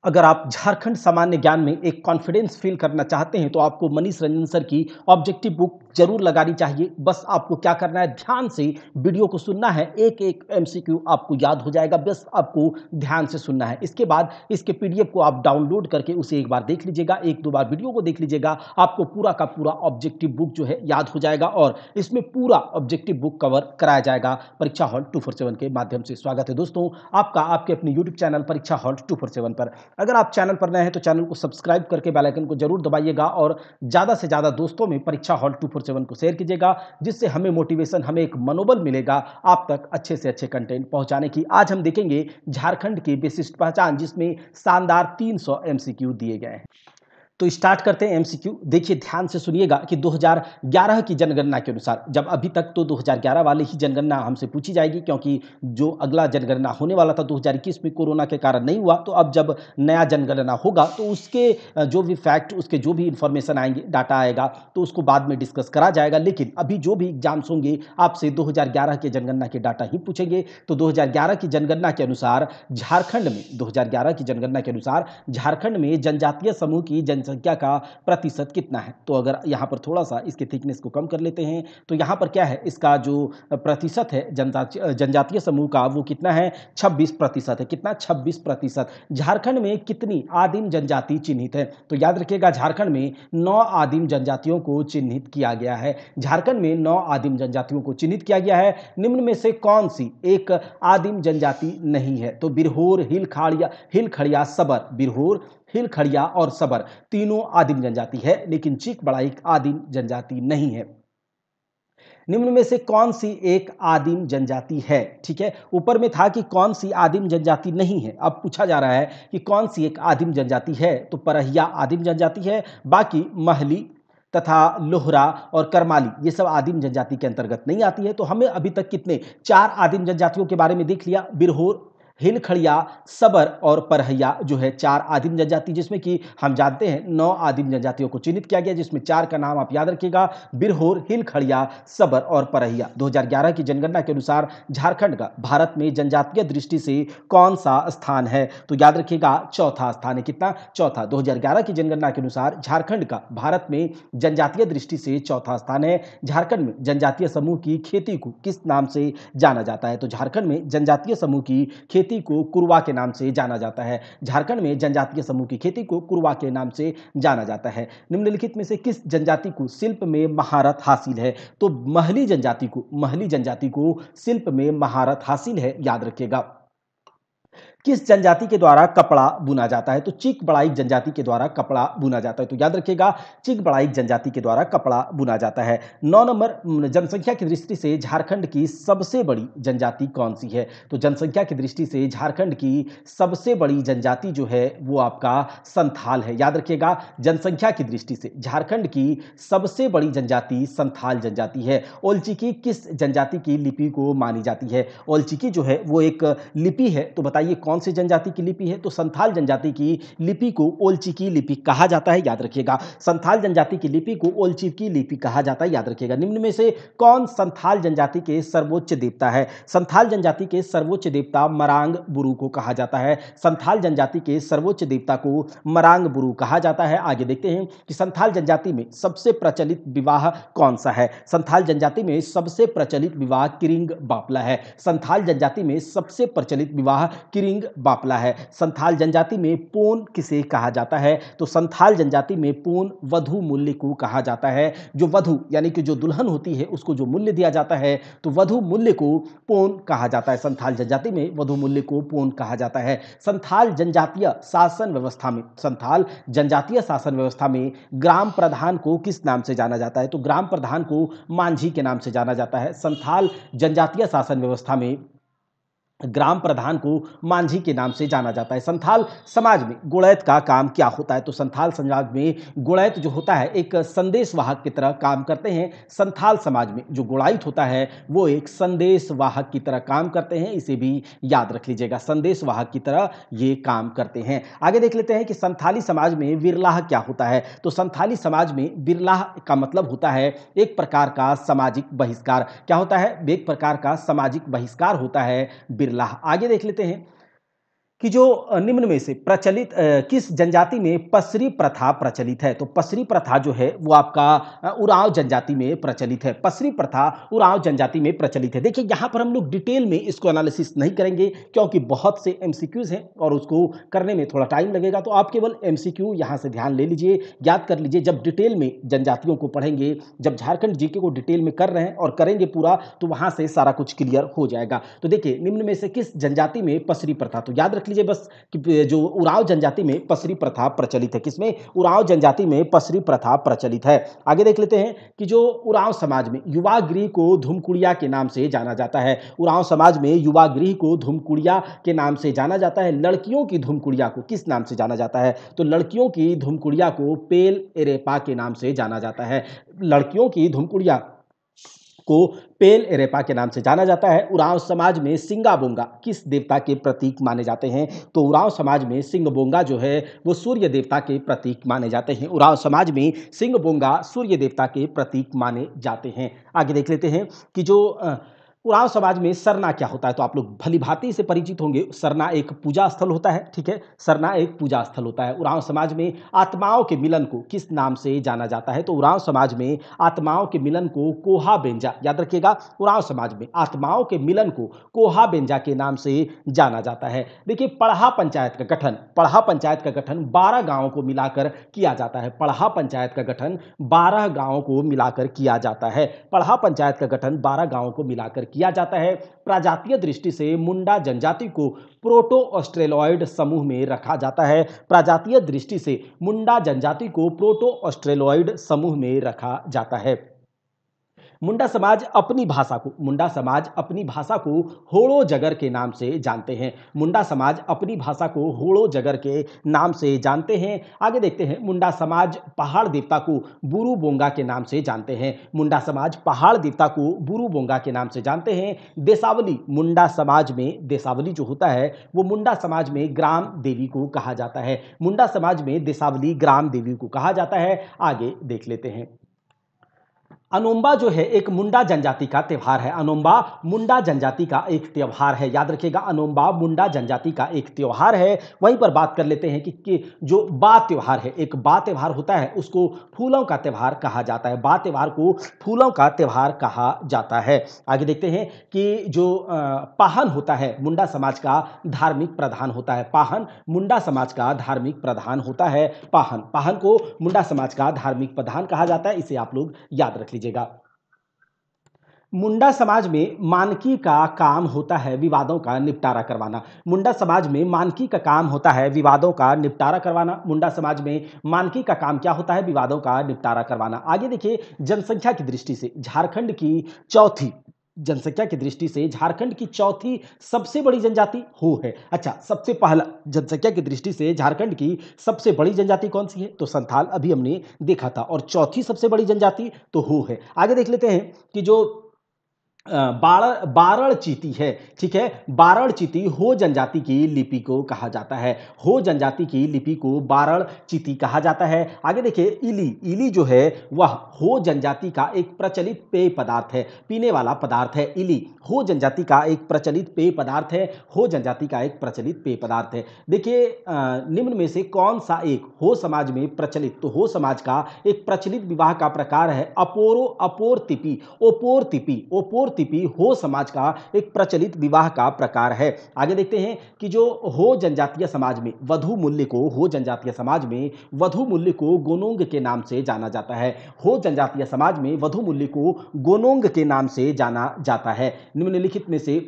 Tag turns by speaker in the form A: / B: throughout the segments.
A: अगर आप झारखंड सामान्य ज्ञान में एक कॉन्फिडेंस फील करना चाहते हैं तो आपको मनीष रंजन सर की ऑब्जेक्टिव बुक जरूर लगानी चाहिए। बस आपको क्या करना है, ध्यान से वीडियो को सुनना है, एक एक एमसीक्यू आपको याद हो जाएगा। बस आपको ध्यान से सुनना है। इसके बाद इसके पीडीएफ को आप डाउनलोड करके उसे एक बार देख लीजिएगा, एक दो बार वीडियो को देख लीजिएगा, आपको पूरा का पूरा ऑब्जेक्टिव बुक जो है याद हो जाएगा और इसमें पूरा ऑब्जेक्टिव बुक कवर कराया जाएगा परीक्षा हॉल 247 के माध्यम से। स्वागत है दोस्तों आपका आपके अपने यूट्यूब चैनल परीक्षा हॉल 247 पर। अगर आप चैनल पर नए हैं तो चैनल को सब्सक्राइब करके बेल आइकन को जरूर दबाइएगा और ज़्यादा से ज़्यादा दोस्तों में परीक्षा हॉल 247 को शेयर कीजिएगा, जिससे हमें मोटिवेशन, हमें एक मनोबल मिलेगा आप तक अच्छे से अच्छे कंटेंट पहुंचाने की। आज हम देखेंगे झारखंड की विशिष्ट पहचान, जिसमें शानदार 300 एमसीक्यू दिए गए हैं। तो स्टार्ट करते हैं एमसीक्यू। देखिए ध्यान से सुनिएगा कि 2011 की जनगणना के अनुसार, जब अभी तक तो 2011 वाली ही जनगणना हमसे पूछी जाएगी, क्योंकि जो अगला जनगणना होने वाला था 2021 में कोरोना के कारण नहीं हुआ, तो अब जब नया जनगणना होगा तो उसके जो भी फैक्ट, उसके जो भी इंफॉर्मेशन आएंगे, डाटा आएगा, तो उसको बाद में डिस्कस करा जाएगा। लेकिन अभी जो भी एग्जाम्स होंगे आपसे 2011 के जनगणना के डाटा ही पूछेंगे। तो 2011 की जनगणना के अनुसार झारखंड में 2011 की जनगणना के अनुसार झारखंड में जनजातीय समूह की जनसंख्या का प्रतिशत कितना है। तो अगर यहाँ पर थोड़ा सा इसके थिकनेस को कम कर लेते हैं तो यहाँ पर क्या है, इसका जो प्रतिशत है जनजातीय समूह का, वो कितना है, 26% है। कितना, 26%। झारखंड में कितनी आदिम जनजाति चिन्हित है? तो याद रखिएगा झारखंड में 9 आदिम जनजातियों को चिन्हित किया गया है। झारखंड में 9 आदिम जनजातियों को चिन्हित किया गया है। निम्न में से कौन सी एक आदिम जनजाति नहीं है? तो बिरहोर, हिल खड़िया, सबर। बिरहोर, हिल खड़िया और सबर तीनों आदिम जनजाति है, लेकिन चीक बड़ा एक आदिम जनजाति नहीं है। निम्न में से कौन सी एक आदिम जनजाति है? ठीक है, ऊपर में था कि कौन सी आदिम जनजाति नहीं है, अब पूछा जा रहा है कि कौन सी एक आदिम जनजाति है। तो परहिया आदिम जनजाति है, बाकी महली तथा लोहरा और करमाली ये सब आदिम जनजाति के अंतर्गत नहीं आती है। तो हमें अभी तक कितने, 4 आदिम जनजातियों के बारे में देख लिया। बिरहोर, हिलखड़िया, सबर और परहैया जो है 4 आदिम जनजाति, जिसमें कि हम जानते हैं 9 आदिम जनजातियों को चिन्हित किया गया, जिसमें 4 का नाम आप याद रखिएगा, बिरहोर, हिलखड़िया, सबर और परहैया। 2011 की जनगणना के अनुसार झारखंड का भारत में जनजातीय दृष्टि से कौन सा स्थान है? तो याद रखिएगा चौथा स्थान है। कितना, चौथा। 2011 की जनगणना के अनुसार झारखंड का भारत में जनजातीय दृष्टि से चौथा स्थान है। झारखंड में जनजातीय समूह की खेती को किस नाम से जाना जाता है? तो झारखंड में जनजातीय समूह की खेती को कुरवा के नाम से जाना जाता है। झारखंड में जनजातीय समूह की खेती को कुरवा के नाम से जाना जाता है। निम्नलिखित में से किस जनजाति को शिल्प में महारत हासिल है? तो महली जनजाति को शिल्प में महारत हासिल है, याद रखिएगा। किस जनजाति के द्वारा कपड़ा बुना जाता है? तो चीक बड़ाइक जनजाति के द्वारा कपड़ा बुना जाता है। तो याद रखिएगा चीक बड़ाइक जनजाति के द्वारा कपड़ा बुना जाता है। 9 नंबर, जनसंख्या की दृष्टि से झारखंड की सबसे बड़ी जनजाति कौन सी है? तो जनसंख्या की दृष्टि से झारखंड की सबसे बड़ी जनजाति जो है वो आपका संथाल है। याद रखिएगा जनसंख्या की दृष्टि से झारखंड की सबसे बड़ी जनजाति संथाल जनजाति है। ओलचिकी किस जनजाति की लिपि को मानी जाती है? ओलचिकी जो है वो एक लिपि है। तो बताइए कौन सी जनजाति की लिपि है? तो संथाल जनजाति की लिपि को ओलचिकी लिपि कहा जाता है, याद रखिएगा। संथाल जनजाति की लिपि को ओलचिकी लिपि कहा जाता है, याद रखिएगा। निम्न में से कौन संथाल जनजाति के सर्वोच्च देवता है? संथाल जनजाति के सर्वोच्च देवता मरांग बुरु को कहा जाता है। संथाल जनजाति के सर्वोच्च देवता को मरांग बुरु कहा जाता है। आगे देखते हैं कि संथाल जनजाति में सबसे प्रचलित विवाह कौन सा है? संथाल जनजाति में सबसे प्रचलित विवाह किरिंग बापला है। संथाल जनजाति में सबसे प्रचलित विवाह किरिंग बापला है। संथाल जनजाति में पोन किसे कहा जाता है? तो संथाल जनजाति में पोन वधु मूल्य को कहा जाता है। जो वधु यानी कि जो दुल्हन होती है उसको जो मूल्य दिया जाता है तो वधु मूल्य को पोन कहा जाता है। संथाल जनजाति में वधु मूल्य को पोन कहा जाता है। संथाल जनजातीय शासन व्यवस्था में ग्राम प्रधान को किस नाम से जाना जाता है? तो ग्राम प्रधान को मांझी के नाम से जाना जाता है। संथाल जनजातीय शासन व्यवस्था में ग्राम प्रधान को मांझी के नाम से जाना जाता है। संथाल समाज में गुड़ैत का काम क्या होता है? तो संथाल समाज में गुड़ैत जो होता है एक संदेशवाहक की तरह काम करते हैं। संथाल समाज में जो गुड़ाइत होता है वो एक संदेशवाहक की तरह काम करते हैं, इसे भी याद रख लीजिएगा, संदेशवाहक की तरह ये काम करते हैं। आगे देख लेते हैं कि संथाली समाज में बिरलाह क्या होता है? तो संथाली समाज में बिरलाह का मतलब होता है एक प्रकार का सामाजिक बहिष्कार। क्या होता है? एक प्रकार का सामाजिक बहिष्कार होता है बिरलाह। आगे देख लेते हैं कि जो निम्न में से प्रचलित किस जनजाति में पसरी प्रथा प्रचलित है? तो पसरी प्रथा जो है वो आपका उरांव जनजाति में प्रचलित है। पसरी प्रथा उरांव जनजाति में प्रचलित है। देखिए यहाँ पर हम लोग डिटेल में इसको एनालिसिस नहीं करेंगे क्योंकि बहुत से एमसीक्यूज हैं और उसको करने में थोड़ा टाइम लगेगा, तो आप केवल एमसीक्यू यहाँ से ध्यान ले लीजिए, याद कर लीजिए। जब डिटेल में जनजातियों को पढ़ेंगे, जब झारखंड जीके को डिटेल में कर रहे हैं और करेंगे पूरा, तो वहाँ से सारा कुछ क्लियर हो जाएगा। तो देखिए निम्न में से किस जनजाति में पसरी प्रथा, तो याद रख लीजिए बस कि जो उरांव जनजाति में पसरी प्रथा प्रचलित है। किसमें? उरांव जनजाति में पसरी प्रथा प्रचलित है। आगे देख लेते हैं कि जो उरांव समाज में युवा गृह को धूमकुड़िया के नाम से जाना जाता है। उरांव समाज में युवा गृह को धूमकुड़िया के नाम से जाना जाता है। लड़कियों की धूमकुड़िया को किस नाम से जाना जाता है? तो लड़कियों की धूमकुड़िया को पेल एरेपा के नाम से जाना जाता है। लड़कियों की धूमकुड़िया को पेल एरेपा के नाम से जाना जाता है। उरांव समाज में सिंगा बोंगा किस देवता के प्रतीक माने जाते हैं? तो उरांव समाज में सिंग बोंगा जो है वो सूर्य देवता के प्रतीक माने जाते हैं। उरांव समाज में सिंग बोंगा सूर्य देवता के प्रतीक माने जाते हैं। आगे देख लेते हैं कि जो उरांव समाज में सरना क्या होता है? तो आप लोग भली भांति से परिचित होंगे। सरना एक पूजा स्थल होता है, ठीक है। सरना एक पूजा स्थल होता है। उरांव समाज में आत्माओं के मिलन को किस नाम से जाना जाता है? तो उरांव समाज में आत्माओं के मिलन को कोहा बेंजा, याद रखिएगा, उरांव समाज में आत्माओं के मिलन को कोहा बेंजा के नाम से जाना जाता है। देखिए पढ़ा पंचायत का गठन, पढ़ा पंचायत का गठन 12 गांवों को मिलाकर किया जाता है। पढ़ा पंचायत का गठन 12 गांवों को मिलाकर किया जाता है। पढ़ा पंचायत का गठन 12 गांवों को मिलाकर किया जाता है। प्रजातीय दृष्टि से मुंडा जनजाति को प्रोटो ऑस्ट्रेलॉइड समूह में रखा जाता है। प्रजातीय दृष्टि से मुंडा जनजाति को प्रोटो ऑस्ट्रेलॉइड समूह में रखा जाता है। मुंडा समाज अपनी भाषा को, मुंडा समाज अपनी भाषा को होड़ो जगर के नाम से जानते हैं। मुंडा समाज अपनी भाषा को होड़ो जगर के नाम से जानते हैं। आगे देखते हैं, मुंडा समाज पहाड़ देवता को बुरु बोंगा के नाम से जानते हैं। मुंडा समाज पहाड़ देवता को बुरु बोंगा के नाम से जानते हैं। देसावली, मुंडा समाज में देसावली जो होता है वो मुंडा समाज में ग्राम देवी को कहा जाता है। मुंडा समाज में देसावली ग्राम देवी को कहा जाता है। आगे देख लेते हैं, अनोम्बा जो है एक मुंडा जनजाति का त्यौहार है। अनोम्बा मुंडा जनजाति का एक त्यौहार है, याद रखिएगा, अनोम्बा मुंडा जनजाति का एक त्यौहार है। वहीं पर बात कर लेते हैं कि जो बा त्यौहार है, एक बा त्यौहार होता है, उसको फूलों का त्यौहार कहा जाता है। बा त्यौहार को फूलों का त्यौहार कहा जाता है। आगे देखते हैं कि जो पाहन होता है मुंडा समाज का धार्मिक प्रधान होता है। पाहन मुंडा समाज का धार्मिक प्रधान होता है। पाहन, पाहन को मुंडा समाज का धार्मिक प्रधान कहा जाता है। इसे आप लोग याद रख लीजिएगा। मुंडा समाज में मानकी का काम होता है विवादों का निपटारा करवाना। मुंडा समाज में मानकी का काम होता है विवादों का निपटारा करवाना। मुंडा समाज में मानकी का काम क्या होता है? विवादों का निपटारा करवाना। आगे देखिए, जनसंख्या की दृष्टि से झारखंड की चौथी, जनसंख्या की दृष्टि से झारखंड की चौथी सबसे बड़ी जनजाति हो है। अच्छा, सबसे पहला जनसंख्या की दृष्टि से झारखंड की सबसे बड़ी जनजाति कौन सी है? तो संथाल, अभी हमने देखा था। और चौथी सबसे बड़ी जनजाति तो हो है। आगे देख लेते हैं कि जो बारड़ चीती है, ठीक है, बारड़ चीती हो जनजाति की लिपि को कहा जाता है। हो जनजाति की लिपि को बारड़ चीती कहा जाता है। आगे देखिए, इली, इली जो है वह हो जनजाति का एक प्रचलित पेय पदार्थ है, पीने वाला पदार्थ है। इली हो जनजाति का एक प्रचलित पेय पदार्थ है। हो जनजाति का एक प्रचलित पेय पदार्थ है। देखिए निम्न में से कौन सा एक हो समाज में प्रचलित, तो हो समाज का एक प्रचलित विवाह का प्रकार है अपोरतिपी। ओपोरतिपी हो समाज का एक प्रचलित विवाह का प्रकार है। आगे देखते हैं कि जो हो जनजातीय समाज में वधु मूल्य को, हो जनजातीय समाज में वधु मूल्य को गोनोंग के नाम से जाना जाता है। हो जनजातीय समाज में वधु मूल्य को गोनोंग के नाम से जाना जाता है। निम्नलिखित में से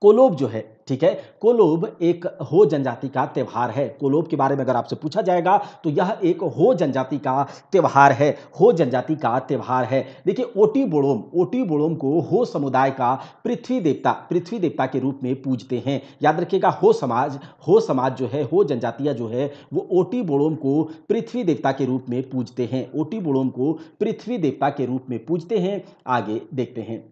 A: कोलोब जो है, ठीक है, कोलोब एक हो जनजाति का त्यौहार है। कोलोब के बारे में अगर आपसे पूछा जाएगा तो यह एक हो जनजाति का त्यौहार है। हो जनजाति का त्यौहार है। देखिए ओटी बोड़ोम, ओटी बोड़ोम को हो समुदाय का पृथ्वी देवता के रूप में पूजते हैं। याद रखिएगा, हो समाज जो है, हो जनजातियां जो है वो ओटी बोड़ोम को पृथ्वी देवता के रूप में पूजते हैं। ओटी बोड़ोम को पृथ्वी देवता के रूप में पूजते हैं। आगे देखते हैं,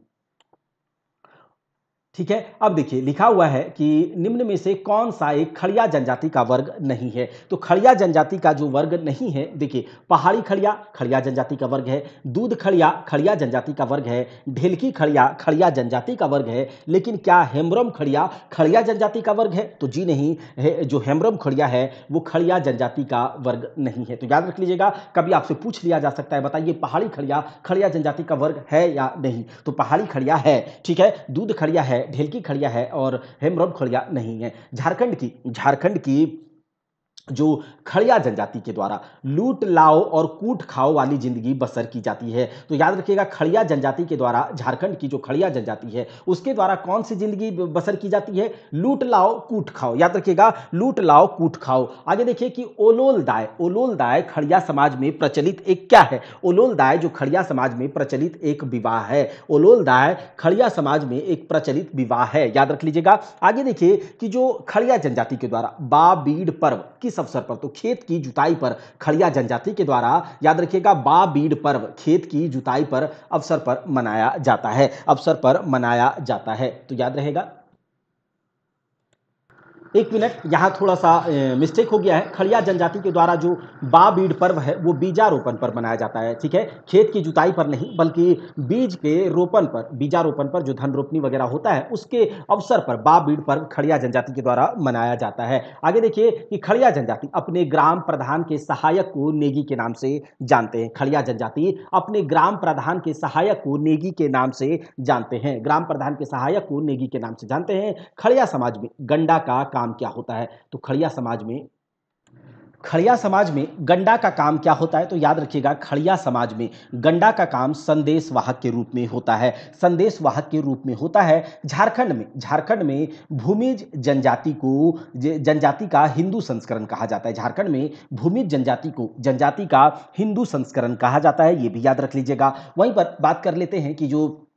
A: ठीक है। अब देखिए लिखा हुआ है कि निम्न में से कौन सा एक खड़िया जनजाति का वर्ग नहीं है। तो खड़िया जनजाति का जो वर्ग नहीं है, देखिए पहाड़ी खड़िया खड़िया जनजाति का वर्ग है, दूध खड़िया खड़िया जनजाति का वर्ग है, ढेलकी खड़िया खड़िया जनजाति का वर्ग है, लेकिन क्या हेम्ब्रम खड़िया खड़िया जनजाति का वर्ग है? तो जी नहीं है, जो हेम्ब्रम खड़िया है वो खड़िया जनजाति का वर्ग नहीं है। तो याद रख लीजिएगा, कभी आपसे पूछ लिया जा सकता है, बताइए पहाड़ी खड़िया खड़िया जनजाति का वर्ग है या नहीं। तो पहाड़ी खड़िया है, ठीक है, दूध खड़िया है, ढेलकी खड़िया है और हेम्ब्रम खड़िया नहीं है। झारखंड की जो खड़िया जनजाति के द्वारा लूट लाओ और कूट खाओ वाली जिंदगी बसर की जाती है। तो याद रखिएगा, खड़िया जनजाति के द्वारा, झारखंड की जो खड़िया जनजाति है उसके द्वारा कौन सी जिंदगी बसर की जाती है? लूट लाओ कूट खाओ। याद रखिएगा, लूट लाओ कूट खाओ। आगे देखिए कि ओलोल दाय खड़िया समाज में प्रचलित एक क्या है? ओलोल दाय जो खड़िया समाज में प्रचलित एक विवाह है। ओलोल दाय खड़िया समाज में एक प्रचलित विवाह है, याद रख लीजिएगा। आगे देखिए कि जो खड़िया जनजाति के द्वारा बा बीड़ पर्व किस अवसर पर? तो खेत की जुताई पर खड़िया जनजाति के द्वारा, याद रखिएगा, बा बीड़ पर्व खेत की जुताई पर अवसर पर मनाया जाता है, अवसर पर मनाया जाता है। तो याद रहेगा। एक मिनट, यहाँ थोड़ा सा मिस्टेक हो गया है। खड़िया जनजाति के द्वारा जो बा बीड़ पर्व है वो बीजारोपण पर मनाया जाता है, ठीक है, खेत की जुताई पर नहीं बल्कि बीज के रोपण पर, बीजारोपण पर जो धन रोपनी वगैरह होता है उसके अवसर पर बा बीड़ पर्व खड़िया जनजाति के द्वारा मनाया जाता है। आगे देखिए कि खड़िया जनजाति अपने ग्राम प्रधान के सहायक को नेगी के नाम से जानते हैं। खड़िया जनजाति अपने ग्राम प्रधान के सहायक को नेगी के नाम से जानते हैं। ग्राम प्रधान के सहायक को नेगी के नाम से जानते हैं। खड़िया समाज में गंडा का काम क्या होता है? तो खड़िया समाज में गंडा का काम क्या होता है? तो याद रखिएगा, खड़िया समाज में गंडा का काम संदेशवाहक के रूप में होता है, संदेशवाहक के रूप में होता है। झारखंड में भूमिज जनजाति का हिंदू संस्करण कहा जाता है। झारखंड में भूमिज जनजाति का हिंदू संस्करण कहा जाता है, ये भी याद रख लीजिएगा। वहीं पर बात कर लेते हैं कि जो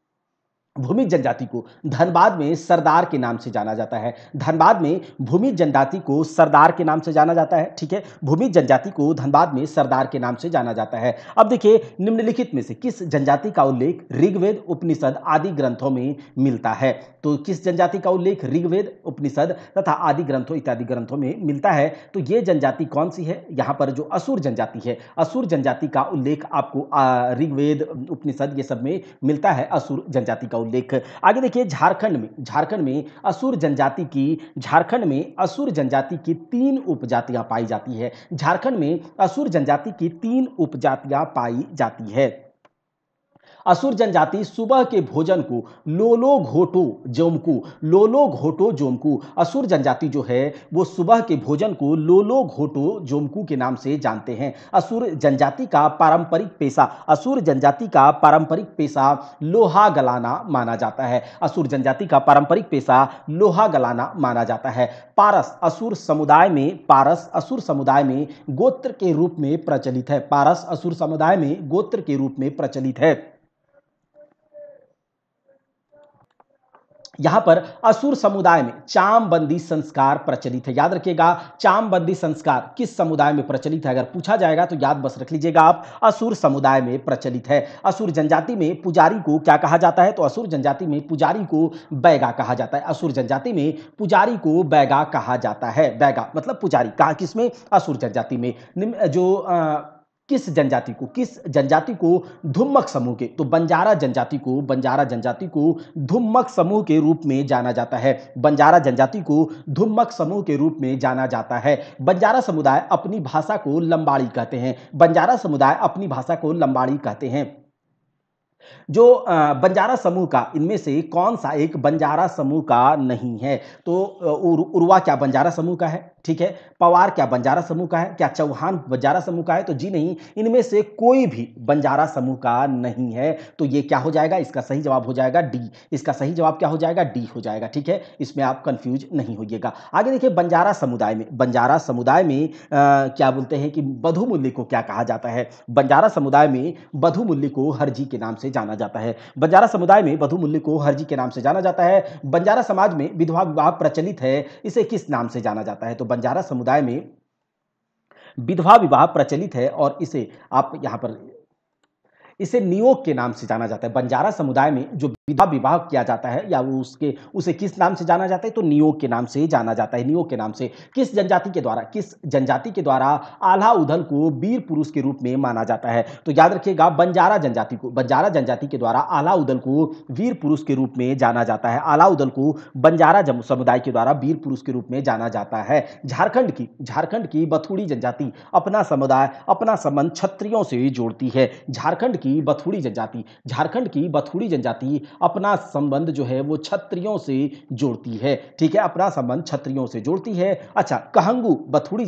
A: भूमिज जनजाति को धनबाद में सरदार के नाम से जाना जाता है। धनबाद में भूमिज जनजाति को सरदार के नाम से जाना जाता है, ठीक है, भूमिज जनजाति को धनबाद में सरदार के नाम से जाना जाता है। अब देखिए निम्नलिखित में से किस जनजाति का उल्लेख ऋग्वेद, उपनिषद आदि ग्रंथों में मिलता है? तो किस जनजाति का उल्लेख ऋग्वेद, उपनिषद तथा आदि ग्रंथों इत्यादि ग्रंथों में मिलता है? तो ये जनजाति कौन सी है? यहाँ पर जो असुर जनजाति है, असुर जनजाति का उल्लेख आपको ऋग्वेद, उपनिषद ये सब में मिलता है, असुर जनजाति का उल्लेख। आगे देखिए झारखंड में असुर जनजाति की 3 उपजातियां पाई जाती है। झारखंड में असुर जनजाति की 3 उपजातियां पाई जाती है। असुर जनजाति सुबह के भोजन को लोलो घोटो जोमकू, असुर जनजाति जो है वो सुबह के भोजन को लोलो घोटो जोमकू के नाम से जानते हैं। असुर जनजाति का पारंपरिक पेशा लोहा गलाना माना जाता है। असुर जनजाति का पारंपरिक पेशा लोहा गलाना माना जाता है। पारस असुर समुदाय में गोत्र के रूप में प्रचलित है। पारस असुर समुदाय में गोत्र के रूप में प्रचलित है। यहां पर असुर समुदाय में चामबंदी संस्कार प्रचलित है। याद रखिएगा, चामबंदी संस्कार किस समुदाय में प्रचलित है? अगर पूछा जाएगा तो याद बस रख लीजिएगा आप, असुर समुदाय में प्रचलित है। असुर जनजाति में पुजारी को क्या कहा जाता है? तो असुर जनजाति में पुजारी को बैगा कहा जाता है। असुर जनजाति में पुजारी को बैगा कहा जाता है। बैगा मतलब पुजारी। कहा किसमें? असुर जनजाति में। किस जनजाति को धुम्मक समूह के, तो बंजारा जनजाति को धुम्मक समूह के रूप में जाना जाता है। बंजारा जनजाति को धुम्मक समूह के रूप में जाना जाता है। बंजारा समुदाय अपनी भाषा को लंबाड़ी कहते हैं। बंजारा समुदाय अपनी भाषा को लंबाड़ी कहते हैं। जो बंजारा समूह का, इनमें से कौन सा एक बंजारा समूह का नहीं है? तो उर्वा क्या बंजारा समूह का है? ठीक है। पवार क्या बंजारा समूह का है? क्या चौहान बंजारा समूह का है? तो जी नहीं, इनमें से कोई भी बंजारा समूह का नहीं है। तो ये क्या हो जाएगा? इसका सही जवाब हो जाएगा डी। इसका सही जवाब क्या हो जाएगा? डी हो जाएगा, ठीक है, इसमें आप कंफ्यूज नहीं होइएगा। आगे देखिए, बंजारा समुदाय में क्या बोलते हैं कि बधु मूल्य को क्या कहा जाता है? बंजारा समुदाय में बधु मूल्य को हरजी के नाम से जाना जाता है। बंजारा समुदाय में बधु मूल्य को हरजी के नाम से जाना जाता है। बंजारा समाज में विधवा विवाह प्रचलित है, इसे किस नाम से जाना जाता है? तो बंजारा समुदाय में विधवा विवाह प्रचलित है और इसे आप यहां पर इसे नियोग के नाम से जाना जाता है। बंजारा समुदाय में जो विवाह विवाह किया जाता है या वो उसके उसे किस नाम से जाना जाता है, तो नियोग के नाम से जाना जाता है। नियोग के नाम से किस जनजाति के द्वारा आल्हा उदल को वीर पुरुष के रूप में माना जाता है, तो याद रखिएगा बंजारा जनजाति के द्वारा आल्हा उदल को वीर पुरुष के रूप में जाना जाता है। आल्हा उदल को बंजारा समुदाय के द्वारा वीर पुरुष के रूप में जाना जाता है। झारखंड की बथुड़ी जनजाति अपना संबंध क्षत्रियों से जोड़ती है। झारखंड की बथुड़ी जनजाति अपना संबंध जो है वो क्षत्रियों से जोड़ती है। ठीक है, अपना संबंध क्षत्रियों से जोड़ती है। अच्छा, कहंगू बथुड़ी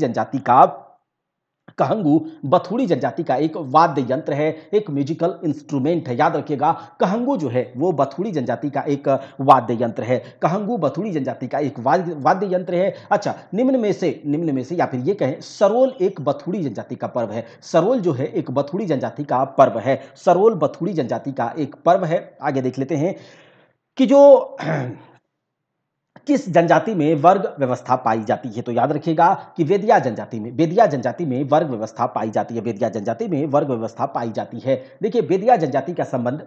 A: जनजाति का एक वाद्य यंत्र है, एक म्यूजिकल इंस्ट्रूमेंट है। याद रखिएगा, कहंगू जो है वो बथुड़ी जनजाति का एक वाद्य यंत्र है। कहंगू बथुड़ी जनजाति का एक वाद्य यंत्र है। अच्छा, निम्न में से या फिर ये कहें सरोल एक बथुड़ी जनजाति का पर्व है। सरोल जो है एक बथुड़ी जनजाति का पर्व है। सरोल बथुड़ी जनजाति का एक पर्व है। आगे देख लेते हैं कि जो किस जनजाति में वर्ग व्यवस्था पाई जाती है, तो याद रखिएगा कि वेदिया जनजाति में वर्ग व्यवस्था पाई जाती है। वेदिया जनजाति में वर्ग व्यवस्था पाई जाती है। देखिए, वेदिया जनजाति का संबंध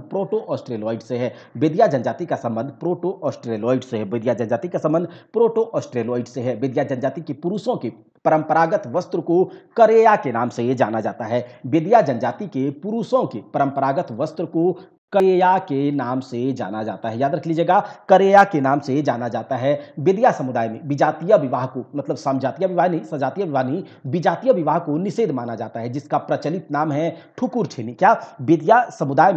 A: प्रोटो ऑस्ट्रेलॉइड से है। वेदिया जनजाति का संबंध प्रोटो ऑस्ट्रेलॉइड से है। वेदिया जनजाति के पुरुषों के परंपरागत वस्त्र को करेया के नाम से जाना जाता है। वेदिया जनजाति के पुरुषों के परंपरागत वस्त्र को करेया के नाम से जाना जाता है। याद रख लीजिएगा, करेया के नाम से जाना जाता है। बेदिया समुदाय में विजातीय विवाह को, मतलब समजातीय विवाह नहीं, सजातीय विवाह नहीं, विजातीय विवाह को निषेध माना जाता है, जिसका प्रचलित नाम है ठुकुर छेनी। क्या बेदिया समुदाय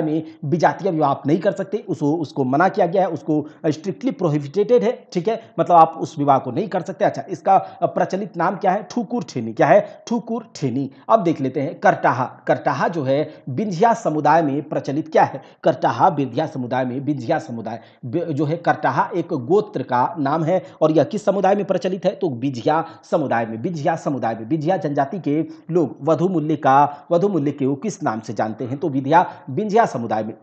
A: में विजातीय विवाह आप नहीं कर सकते, उसको मना किया गया है, उसको स्ट्रिक्टली प्रोहिबिटेड है। ठीक है, मतलब आप उस विवाह को नहीं कर सकते। अच्छा, इसका प्रचलित नाम क्या है? ठुकुर छेनी। क्या है? ठुकुर छेनी। अब देख लेते हैं करटाहा जो है विंध्या समुदाय में प्रचलित क्या है? करटाहा विंध्या समुदाय में, विंध्या समुदाय जो है करटाहा एक गोत्र का नाम है और यह किस समुदाय में प्रचलित है? तो विंध्या समुदाय में। विंध्या जनजाति के लोग वधु मूल्य को किस नाम से जानते हैं? तो विंध्या समुदाय में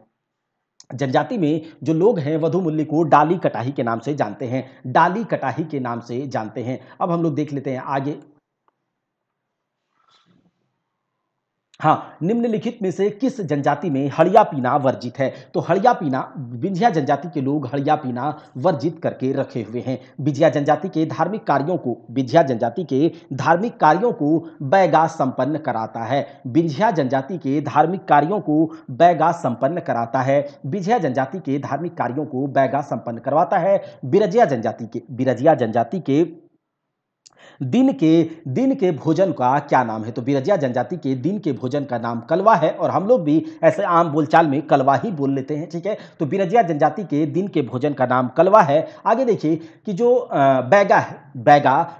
A: जनजाति में जो लोग हैं वधु मूल्य को डाली कटाही के नाम से जानते हैं। डाली कटाही के नाम से जानते हैं। अब हम लोग देख लेते हैं आगे। हाँ, निम्नलिखित में से किस जनजाति में हड़िया पीना वर्जित है? तो हड़िया पीना विंध्या जनजाति के लोग हड़िया पीना वर्जित करके रखे हुए हैं। विंध्या जनजाति के धार्मिक कार्यों को बैगा संपन्न कराता है। विंध्या जनजाति के धार्मिक कार्यों को बैगा संपन्न कराता है। विंध्या जनजाति के धार्मिक कार्यों को बैगा संपन्न करवाता है। बिरजिया जनजाति के दिन के भोजन का क्या नाम है? तो बिरजिया जनजाति के दिन के भोजन का नाम कलवा है और हम लोग भी ऐसे आम बोलचाल में कलवा ही बोल लेते हैं। ठीक है, तो बिरजिया जनजाति के दिन के भोजन का नाम कलवा है। आगे देखिए कि जो बैगा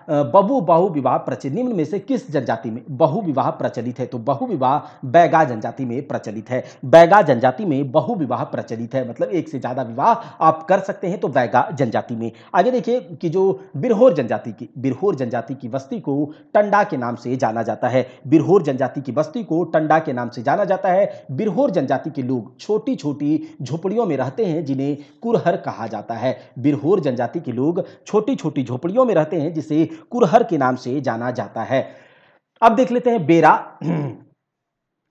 A: बहु विवाह प्रचलित, निम्न में से किस जनजाति में बहु विवाह प्रचलित है? तो बहु विवाह बैगा जनजाति में प्रचलित है। बैगा जनजाति में बहु विवाह प्रचलित है, मतलब एक से ज्यादा विवाह आप कर सकते हैं, तो बैगा जनजाति में। आगे देखिए कि जो बिरहोर जनजाति की बस्ती को टंडा के नाम से जाना जाता है। बिरहोर जनजाति की बस्ती को टंडा के नाम से जाना जाता है। बिरहोर जनजाति के लोग छोटी छोटी झोपड़ियों में रहते हैं, जिन्हें कुरहर कहा जाता है। बिरहोर जनजाति के लोग छोटी छोटी झोपड़ियों में रहते हैं, जिसे कुरहर के नाम से जाना जाता है। अब देख लेते हैं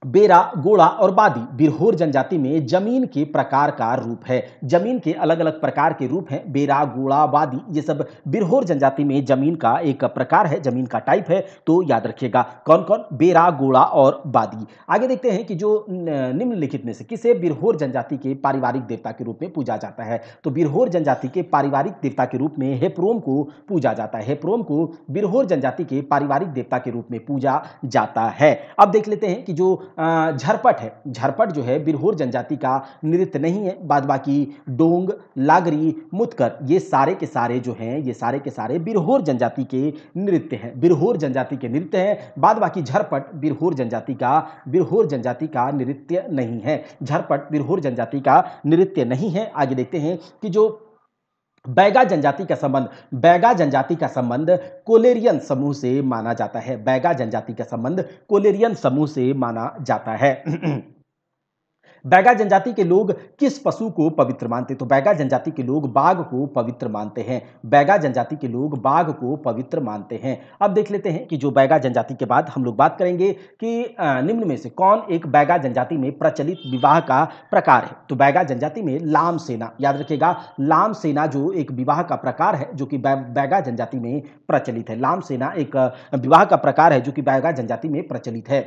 A: बेरा, गोड़ा और बादी बिरहोर जनजाति में जमीन के प्रकार का रूप है। जमीन के अलग अलग प्रकार के रूप हैं। बेरा, गोड़ा, बादी, ये सब बिरहोर जनजाति में जमीन का एक प्रकार है, जमीन का टाइप है। तो याद रखिएगा कौन कौन? बेरा, गोड़ा और बादी। आगे देखते हैं कि जो निम्नलिखित में से किसे बिरहोर जनजाति के पारिवारिक देवता के रूप में पूजा जाता है? तो बिरहोर जनजाति के पारिवारिक देवता के रूप में हेप्रोम को पूजा जाता है। हेप्रोम को बिरहोर जनजाति के पारिवारिक देवता के रूप में पूजा जाता है। अब देख लेते हैं कि जो झरपट है, झरपट जो है बिरहोर जनजाति का नृत्य नहीं है। बाद बाकी डोंग, लागरी, मुतकर, ये सारे के सारे जो हैं, ये सारे के सारे बिरहोर जनजाति के नृत्य हैं, बिरहोर जनजाति के नृत्य हैं। बाद बाकी झरपट बिरहोर जनजाति का नृत्य नहीं है। झरपट बिरहोर जनजाति का नृत्य नहीं है। आगे देखते हैं कि जो बैगा जनजाति का संबंध कोलेरियन समूह से माना जाता है। बैगा जनजाति का संबंध कोलेरियन समूह से माना जाता है। बैगा जनजाति के लोग किस पशु को पवित्र मानते हैं? तो बैगा जनजाति के लोग बाघ को पवित्र मानते हैं। बैगा जनजाति के लोग बाघ को पवित्र मानते हैं। अब देख लेते हैं कि जो बैगा जनजाति के बाद हम लोग बात करेंगे कि निम्न में से कौन एक बैगा जनजाति में प्रचलित विवाह का प्रकार है? तो बैगा जनजाति में लाम सेना, याद रखिएगा, लाम सेना जो एक विवाह का प्रकार है जो कि बैगा जनजाति में प्रचलित है। लाम सेना एक विवाह का प्रकार है जो कि बैगा जनजाति में प्रचलित है।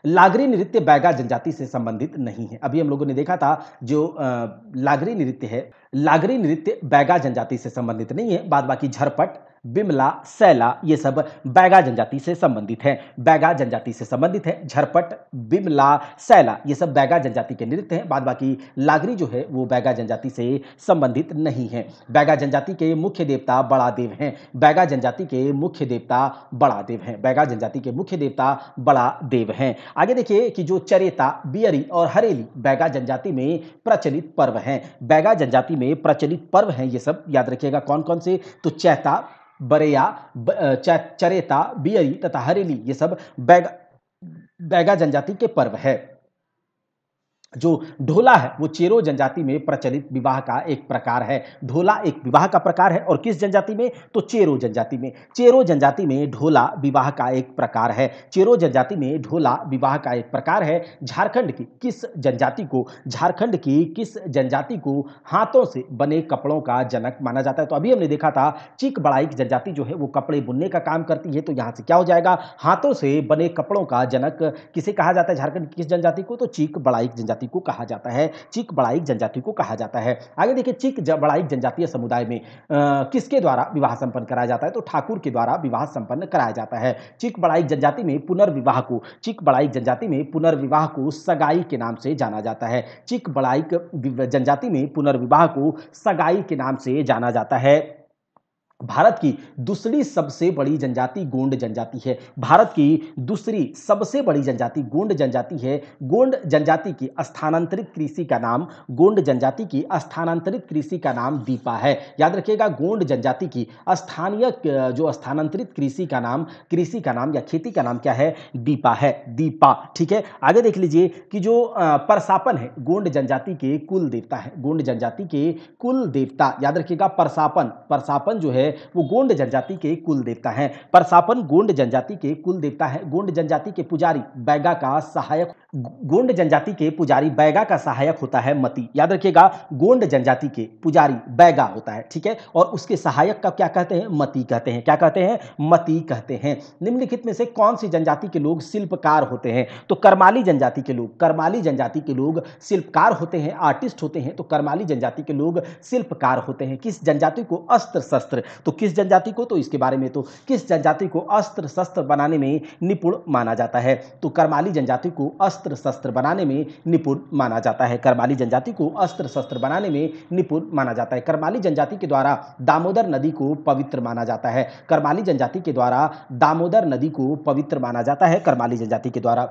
A: लागरी नृत्य बैगा जनजाति से संबंधित नहीं है। अभी हम लोगों ने देखा था जो लागरी नृत्य है, लागरी नृत्य बैगा जनजाति से संबंधित नहीं है। बाद बाकी झरपट, बिमला, सैला ये सब बैगा जनजाति से संबंधित है। बैगा जनजाति से संबंधित है। झरपट, बिमला, सैला ये सब बैगा जनजाति के नृत्य हैं। बाद बाकी लागरी जो है वो बैगा जनजाति से संबंधित नहीं है। बैगा जनजाति के मुख्य देवता बड़ा देव हैं। बैगा जनजाति के मुख्य देवता बड़ा देव हैं। बैगा जनजाति के मुख्य देवता बड़ा देव हैं। आगे देखिए कि जो चरेता, बियरी और हरेली बैगा जनजाति में प्रचलित पर्व हैं। बैगा जनजाति में प्रचलित पर्व हैं ये सब, याद रखिएगा कौन कौन से? तो चैता, बरेया, चरेता, बियरी तथा हरेली ये सब बैगा जनजाति के पर्व है। जो ढोला है वो चेरो जनजाति में प्रचलित विवाह का एक प्रकार है। ढोला एक विवाह का प्रकार है और किस जनजाति में? तो चेरो जनजाति में। चेरो जनजाति में ढोला विवाह का एक प्रकार है। चेरो जनजाति में ढोला विवाह का एक प्रकार है। झारखंड की किस जनजाति को, झारखंड की किस जनजाति को हाथों से बने कपड़ों का जनक माना जाता है? तो अभी हमने देखा था चीक बड़ाइक जनजाति जो है वो कपड़े बुनने का काम करती है। तो यहाँ से क्या हो जाएगा? हाथों से बने कपड़ों का जनक किसे कहा जाता है? झारखंड की किस जनजाति को? तो चीक बड़ाइक जनजाति को कहा जाता है। चीक बड़ाइक जनजाति को कहा जाता है। आगे देखिए चीक बड़ाइक जनजातीय समुदाय में किसके द्वारा विवाह संपन्न कराया जाता है? तो ठाकुर के द्वारा विवाह संपन्न कराया जाता है। चीक बड़ाइक जनजाति में पुनर्विवाह को, चीक बड़ाइक जनजाति में पुनर्विवाह को सगाई के नाम से जाना जाता है। चीक बड़ाइक जनजाति में पुनर्विवाह को सगाई के नाम से जाना जाता है। भारत की दूसरी सबसे बड़ी जनजाति गोंड जनजाति है। भारत की दूसरी सबसे बड़ी जनजाति गोंड जनजाति है। गोंड जनजाति की स्थानांतरित कृषि का नाम, गोंड जनजाति की स्थानांतरित कृषि का नाम दीपा है। याद रखिएगा गोंड जनजाति की स्थानीय जो स्थानांतरित कृषि का नाम या खेती का नाम क्या है? दीपा है। दीपा, ठीक है। आगे देख लीजिए कि जो परसापन है गोंड जनजाति के कुल देवता है। गोंड जनजाति के कुल देवता, याद रखिएगा परसापन जो है वो गोंड जनजाति के कुल देवता हैं। परसापन गोंड जनजाति के कुल देवता है। गोंड जनजाति के पुजारी बैगा का सहायक, गोंड जनजाति के पुजारी बैगा का सहायक होता है मती। याद रखिएगा गोंड जनजाति के पुजारी बैगा होता है, ठीक है, और उसके सहायक का क्या कहते हैं? मती कहते हैं। क्या कहते हैं? मती कहते हैं। निम्नलिखित में से कौन सी जनजाति के लोग शिल्पकार होते हैं? तो करमाली जनजाति के लोग, करमाली जनजाति के लोग शिल्पकार होते हैं, आर्टिस्ट होते हैं। तो करमाली जनजाति के लोग शिल्पकार होते हैं। किस जनजाति को? अस्त्र शस्त्र। तो किस जनजाति को? तो इसके बारे में, तो किस जनजाति को अस्त्र शस्त्र बनाने में निपुण माना जाता है? तो करमाली जनजाति को अस्त्र शस्त्र बनाने में निपुण माना जाता है। करमाली जनजाति को अस्त्र शस्त्र बनाने में निपुण माना जाता है। करमाली जनजाति के द्वारा दामोदर नदी को पवित्र माना जाता है। करमाली जनजाति के द्वारा दामोदर नदी को पवित्र माना जाता है। करमाली जनजाति के द्वारा।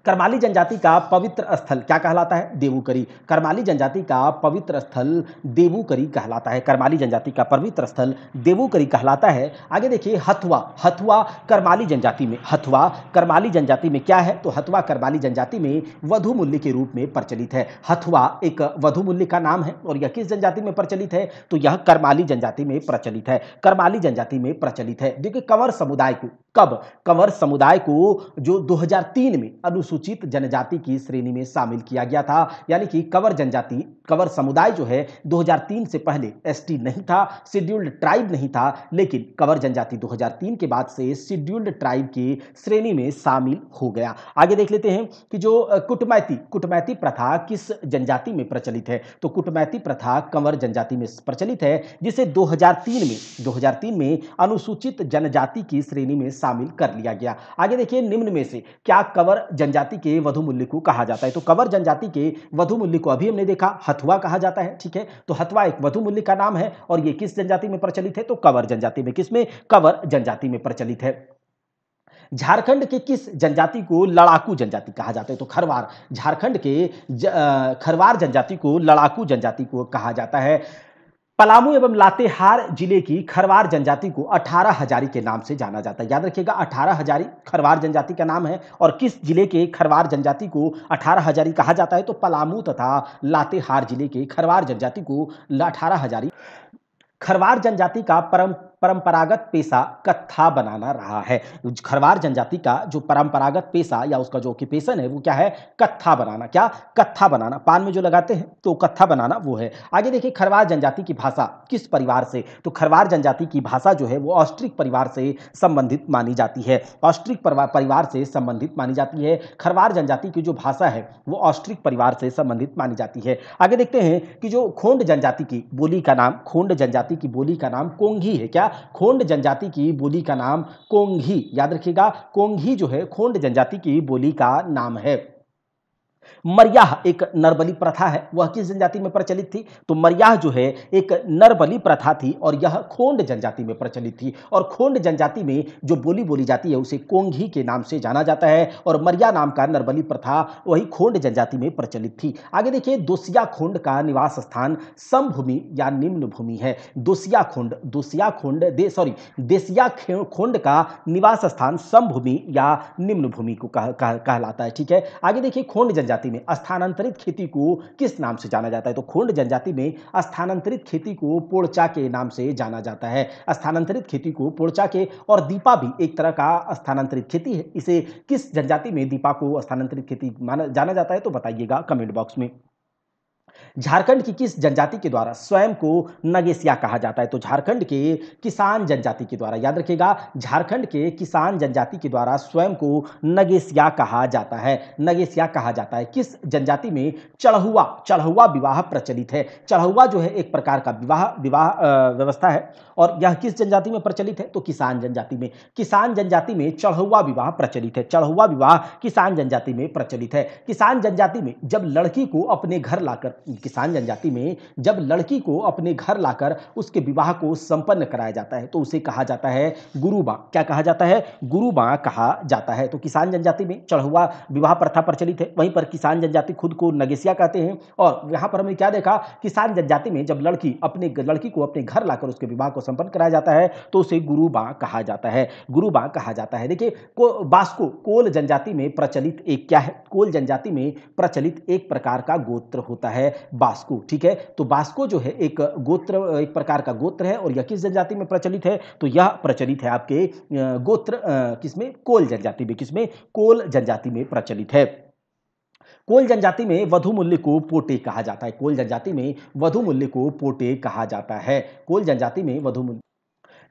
A: करमाली जनजाति का पवित्र स्थल क्या कहलाता है? देवूकरी। करमाली जनजाति का पवित्र स्थल देवूकरी कहलाता है। करमाली जनजाति का पवित्र स्थल देवूकरी कहलाता है। आगे देखिए हथुआ। हथुआ करमाली जनजाति में, हथुआ करमाली जनजाति में क्या है? तो हथुआ करमाली जनजाति में वधु मूल्य के रूप में प्रचलित है। हथुआ एक वधु मूल्य का नाम है और यह किस जनजाति में प्रचलित है? तो यह करमाली जनजाति में प्रचलित है। करमाली जनजाति में प्रचलित है। देखिए कंवर समुदाय को, कब? कंवर समुदाय को जो 2003 में अनुसूचित जनजाति की श्रेणी में शामिल किया गया था। यानी कि कंवर जनजाति, कंवर समुदाय जो है 2003 से पहले एसटी नहीं था, शेड्यूल्ड ट्राइब नहीं था, लेकिन कंवर जनजाति 2003 के बाद से शेड्यूल्ड ट्राइब की श्रेणी में शामिल हो गया। आगे देख लेते हैं कि जो कुटमैती प्रथा किस जनजाति में प्रचलित है? तो कुटमैती प्रथा कंवर जनजाति में प्रचलित है, जिसे 2003 में अनुसूचित जनजाति की श्रेणी में शामिल कर लिया गया। आगे देखिए निम्न में से क्या कंवर जनजाति के वधु मूल्य को कहा जाता है? तो कंवर जनजाति के वधु मूल्य को अभी हमने देखा हथुआ कहा जाता है, ठीक है। तो हथुआ एक वधु मूल्य का नाम है और ये किस जनजाति में प्रचलित है? तो कंवर जनजाति में। किसमें? कंवर जनजाति में प्रचलित है। झारखंड के किस जनजाति को लड़ाकू जनजाति कहा जाता है? तो खरवार। झारखंड के खरवार जनजाति को लड़ाकू जनजाति को कहा जाता है। पलामू एवं लातेहार जिले की खरवार जनजाति को 18 हजारी के नाम से जाना जाता है। याद रखिएगा, 18 हजारी खरवार जनजाति का नाम है। और किस जिले के खरवार जनजाति को 18 हजारी कहा जाता है? तो पलामू तथा लातेहार जिले के खरवार जनजाति को 18 हजारी। खरवार जनजाति का परंपरागत पेशा कत्था बनाना रहा है। खरवार जनजाति का जो परंपरागत पेशा या उसका जो ऑक्यूपेशन है वो क्या है? कत्था बनाना। क्या? कत्था बनाना। पान में जो लगाते हैं तो कत्था बनाना वो है। आगे देखिए, खरवार जनजाति की भाषा किस परिवार से? तो खरवार जनजाति की भाषा जो है वो ऑस्ट्रिक परिवार से संबंधित मानी जाती है। ऑस्ट्रिक परिवार से संबंधित मानी जाती है। खरवार जनजाति की जो भाषा है वो ऑस्ट्रिक परिवार से संबंधित मानी जाती है। आगे देखते हैं कि जो खोंड जनजाति की बोली का नाम, खोंड जनजाति की बोली का नाम कोंघी है। क्या? खोंड जनजाति की बोली का नाम कोंघी। याद रखिएगा, कोंघी जो है खोंड जनजाति की बोली का नाम है। मरियाह एक नरबली प्रथा है, वह किस जनजाति में प्रचलित थी? तो मरियाह जो है एक नरबली प्रथा थी और यह खोंड जनजाति में प्रचलित थी। और खोंड जनजाति में जो बोली बोली जाती है उसे कोंघी के नाम से जाना जाता है। और मरिया नाम का नरबली प्रथा वही खोंड जनजाति में प्रचलित थी। आगे देखिए, दोसिया खोंड का निवास स्थान समभूमि या निम्न भूमि है। देसिया खोंड का निवास स्थान समभूमि या निम्न भूमि को कहलाता है। ठीक है। आगे देखिए, खोंड जनजाति में स्थानांतरित खेती को किस नाम से जाना जाता है? तो खोंड जनजाति में स्थानांतरित खेती को पोड़चा के नाम से जाना जाता है। स्थानांतरित खेती को पोड़चा के। और दीपा भी एक तरह का स्थानांतरित खेती है। इसे किस जनजाति में दीपा को स्थानांतरित खेती जाना जाता है? तो बताइएगा कमेंट बॉक्स में। झारखंड की किस जनजाति के द्वारा स्वयं को नगेसिया कहा जाता है? तो झारखंड के किसान जनजाति के द्वारा। याद रखिएगा, झारखंड के किसान जनजाति के द्वारा स्वयं को नगेसिया कहा जाता है। नगेसिया कहा जाता है। किस जनजाति में चढ़हुआ विवाह प्रचलित है? चढ़हुआ जो है एक प्रकार का विवाह व्यवस्था है। और यह किस जनजाति में प्रचलित है? तो किसान जनजाति में। किसान जनजाति में चढ़हुआ विवाह प्रचलित है। चढ़हुआ विवाह किसान जनजाति में प्रचलित है। किसान जनजाति में जब लड़की को अपने घर लाकर उसके विवाह को संपन्न कराया जाता है तो उसे कहा जाता है गुरुबा। क्या कहा जाता है? गुरुबा कहा जाता है। तो किसान जनजाति में चढ़हुआ विवाह प्रथा प्रचलित है। वहीं पर किसान जनजाति खुद को नगेसिया कहते हैं। और यहाँ पर हमने क्या देखा? किसान जनजाति में जब लड़की को अपने घर लाकर उसके विवाह को संपन्न कराया जाता है तो उसे गुरुबा कहा जाता है। गुरुबा कहा जाता है। देखिए, बास्को कोल जनजाति में प्रचलित एक क्या है? कोल जनजाति में प्रचलित एक प्रकार का गोत्र होता है बास्को। ठीक है। तो बास्को जो है एक प्रकार का गोत्र है। और यह किस जनजाति में प्रचलित है? तो यह प्रचलित है आपके गोत्र किसमें? कोल जनजाति में। किसमें? कोल जनजाति में प्रचलित है। कोल जनजाति में वधु मूल्य को पोटे कहा जाता है। कोल जनजाति में वधु मूल्य को पोटे कहा जाता है। कोल जनजाति में वधु मूल्य।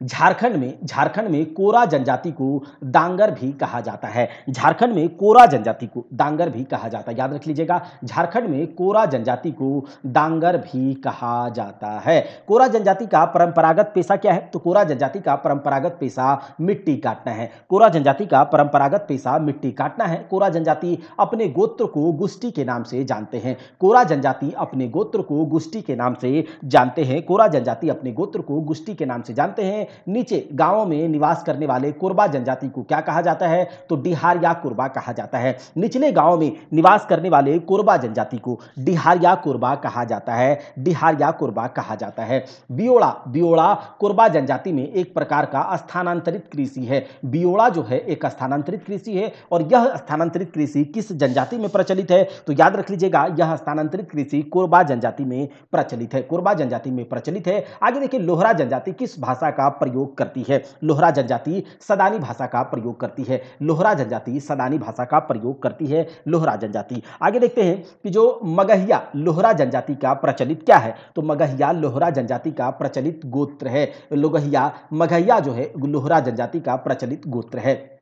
A: झारखंड में कोरा जनजाति को डांगर भी कहा जाता है। झारखंड में कोरा जनजाति को डांगर भी कहा जाता है। याद रख लीजिएगा, झारखंड में कोरा जनजाति को डांगर भी कहा जाता है। कोरा जनजाति का परंपरागत पेशा क्या है? तो कोरा जनजाति का परंपरागत पेशा मिट्टी काटना है। कोरा जनजाति का परंपरागत पेशा मिट्टी काटना है। कोरा जनजाति अपने गोत्र को गुष्टी के नाम से जानते हैं। कोरा जनजाति अपने गोत्र को गुष्टी के नाम से जानते हैं। कोरा जनजाति अपने गोत्र को गुष्टी के नाम से जानते हैं। नीचे गांवों में निवास करने वाले कोरबा जनजाति को क्या कहा जाता है? तो डिहारिया कोरबा कहा जाता है। निचले गांवों में निवास करने वाले कोरबा जनजाति को डिहारिया कोरबा कहा जाता है। डिहारिया कोरबा कहा जाता है। बियोड़ा कोरबा जनजाति में एक प्रकार का स्थानांतरित कृषि है। बियोड़ा जो है एक स्थानांतरित कृषि है। और यह स्थानांतरित कृषि किस जनजाति में प्रचलित है? तो याद रख लीजिएगा, यह स्थानांतरित कृषि कोरबा जनजाति में प्रचलित है। कोरबा जनजाति में प्रचलित है। आगे देखिए, लोहरा जनजाति किस भाषा का प्रयोग करती है? लोहरा जनजाति सदानी भाषा का प्रयोग करती है। लोहरा जनजाति सदानी भाषा का प्रयोग करती है। लोहरा जनजाति। आगे देखते हैं कि जो मगहिया लोहरा जनजाति का प्रचलित क्या है? तो मगहिया लोहरा जनजाति का प्रचलित गोत्र है। मगहिया जो है लोहरा जनजाति का प्रचलित गोत्र है।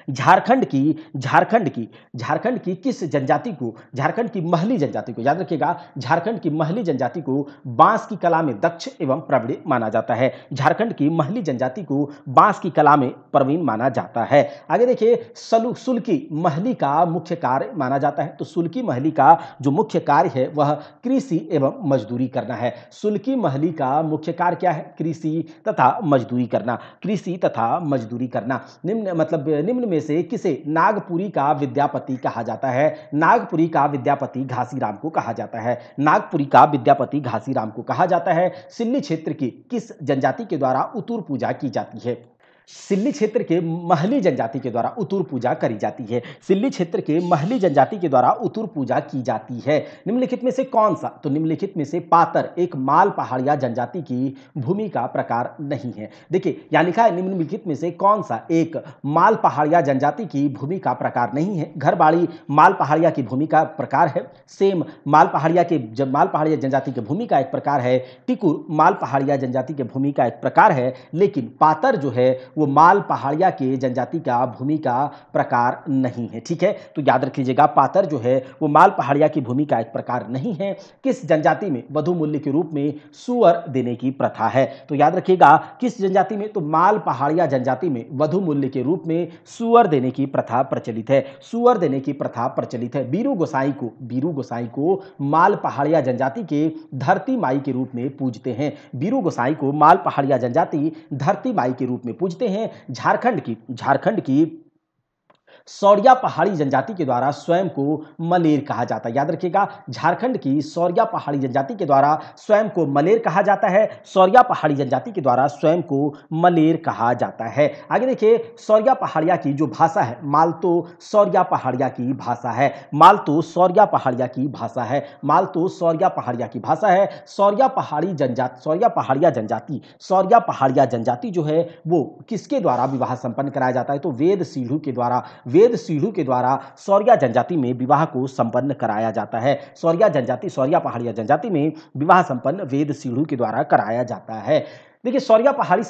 A: झारखंड की किस जनजाति को? झारखंड की महली जनजाति को। याद रखिएगा, झारखंड की महली जनजाति को बांस की कला में दक्ष एवं प्रवीण माना जाता है। झारखंड की महली जनजाति को बांस की कला में प्रवीण माना जाता है। आगे देखिए, सुल्की महली का मुख्य कार्य माना जाता है। तो सुल्की महली का जो मुख्य कार्य है वह कृषि एवं मजदूरी करना है। सुल्की महली का मुख्य कार्य क्या है? कृषि तथा मजदूरी करना। कृषि तथा मजदूरी करना। निम्न में से किसे नागपुरी का विद्यापति कहा जाता है? नागपुरी का विद्यापति घासीराम को कहा जाता है। नागपुरी का विद्यापति घासीराम को कहा जाता है। सिल्ली क्षेत्र की किस जनजाति के द्वारा उतुर पूजा की जाती है? सिल्ली क्षेत्र के महली जनजाति के द्वारा उतुर पूजा करी जाती है। सिल्ली क्षेत्र के महली जनजाति के द्वारा उतुर पूजा की जाती है। निम्नलिखित में से कौन सा? तो निम्नलिखित में से पातर एक माल पहाड़िया जनजाति की भूमि का प्रकार नहीं है। देखिए यहां लिखा है निम्नलिखित में से कौन सा एक माल पहाड़िया जनजाति की भूमि का प्रकार नहीं है। घरबाड़ी माल पहाड़िया की भूमि का प्रकार है। सेम माल पहाड़िया जनजाति की भूमि का एक प्रकार है। टिकुर माल पहाड़िया जनजाति के भूमि का एक प्रकार है। लेकिन पातर जो है वो माल पहाड़िया के जनजाति का भूमि का प्रकार नहीं है। ठीक है, तो याद रख लीजिएगा पातर जो है वो माल पहाड़िया की भूमि का एक प्रकार नहीं है। किस जनजाति में वधु मूल्य के रूप में सुअर देने की प्रथा है? तो याद रखिएगा किस जनजाति में? तो माल पहाड़िया जनजाति में वधु मूल्य के रूप में सुअर देने की प्रथा प्रचलित है। सुअर देने की प्रथा प्रचलित है। बीरू गोसाई को माल पहाड़िया जनजाति के धरती माई के रूप में पूजते हैं। बीरू गोसाई को माल पहाड़िया जनजाति धरती माई के रूप में पूजते हैं। झारखंड की सौरिया पहाड़ी जनजाति के द्वारा स्वयं को मलेर कहा जाता है। याद रखिएगा झारखंड की सौरिया पहाड़ी जनजाति के द्वारा स्वयं को मलेर कहा जाता है। सौरिया पहाड़ी जनजाति के द्वारा स्वयं को मलेर कहा जाता है। आगे देखिए सौरिया पहाड़िया की जो भाषा है मालतो सौरिया पहाड़िया की भाषा है। मालतो सौरिया पहाड़िया की भाषा है। मालतो सौरिया पहाड़िया की भाषा है। सौरिया पहाड़िया जनजाति जो है वो किसके द्वारा विवाह संपन्न कराया जाता है? तो वेद सीढ़ू के द्वारा सौरिया जनजाति में विवाह को संपन्न कराया जाता है। सौरिया पहाड़िया जनजाति में विवाह संपन्न वेद सीढ़ू के द्वारा कराया जाता है। देखिए सौरिया पहाड़ी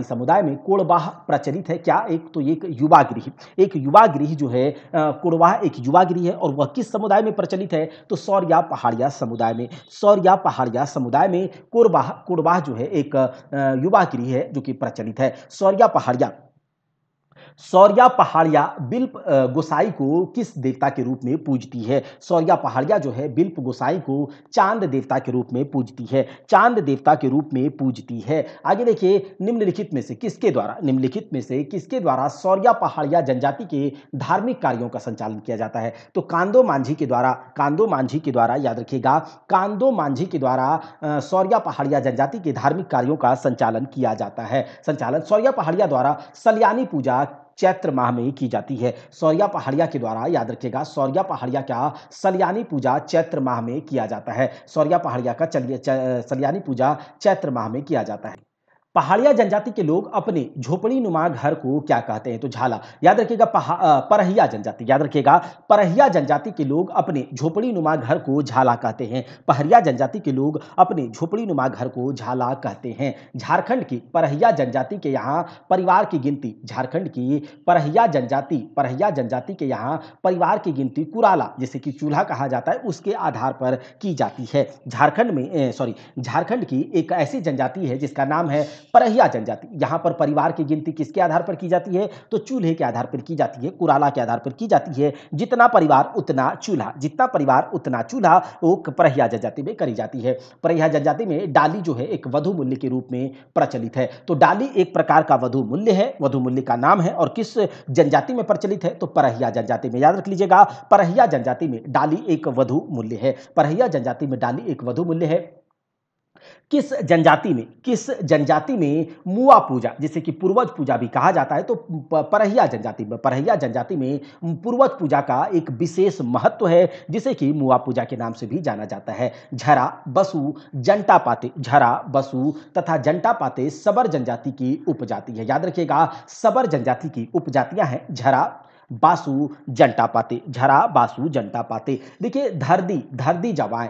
A: समुदाय में कोड़वाह प्रचलित है। क्या? एक युवा गृह जो है कोड़वाह एक युवा गृह है और वह किस समुदाय में प्रचलित है? तो सौरिया पहाड़िया समुदाय में कोड़वाह जो है एक युवा गृह है जो कि प्रचलित है। सौरिया पहाड़िया बिल्प गोसाई को किस देवता के रूप में पूजती है? सौरिया पहाड़िया जो है बिल्प गोसाई को चांद देवता के रूप में पूजती है। आगे देखिए निम्नलिखित में से किसके द्वारा सौरिया पहाड़िया जनजाति के धार्मिक कार्यों का संचालन किया जाता है? तो कांदो मांझी के द्वारा याद रखिएगा कांदो मांझी के द्वारा सौरिया पहाड़िया जनजाति के धार्मिक कार्यों का संचालन किया जाता है। सौरिया पहाड़िया द्वारा सलियानी पूजा चैत्र माह में की जाती है। सौरिया पहाड़िया के द्वारा याद रखिएगा सौरिया पहाड़िया का सलियानी पूजा चैत्र माह में किया जाता है। सौरिया पहाड़िया का सलियानी पूजा चैत्र माह में किया जाता है। पहाड़िया जनजाति के लोग अपने झोपड़ी नुमा घर को क्या कहते हैं? तो झाला। याद रखिएगा परहिया जनजाति के लोग अपने झोपड़ी नुमा घर को झाला कहते हैं। पहरिया जनजाति के लोग अपने झोपड़ी नुमा घर को झाला कहते हैं। झारखंड की परहिया जनजाति के यहाँ परिवार की गिनती परहिया जनजाति के यहाँ परिवार की गिनती कुराला जिसे कि चूल्हा कहा जाता है उसके आधार पर की जाती है। झारखंड की एक ऐसी जनजाति है जिसका नाम है परहिया जनजाति। यहां पर परिवार की गिनती किसके आधार पर की जाती है? तो चूल्हे के आधार पर की जाती है, कुराला के आधार पर की जाती है। जितना परिवार उतना चूल्हा वो परहिया जनजाति में करी जाती है। परहिया जनजाति में डाली जो है एक वधु मूल्य के रूप में प्रचलित है। तो डाली एक प्रकार का वधु मूल्य है, वधु मूल्य का नाम है और किस जनजाति में प्रचलित है? तो परहिया जनजाति में। याद रख लीजिएगा परहिया जनजाति में डाली एक वधु मूल्य है। परहिया जनजाति में डाली एक वधु मूल्य है। किस जनजाति में मुआ पूजा जिसे कि पूर्वज पूजा भी कहा जाता है? तो परहिया जनजाति में पूर्वज पूजा का एक विशेष महत्व है जिसे कि मुआ पूजा के नाम से भी जाना जाता है। झरा बसु तथा जंटा पाते सबर जनजाति की उपजाति है। याद रखिएगा सबर जनजाति की उपजातियां हैं झरा बासु जंटा पाते। देखिए धरदी जवाएं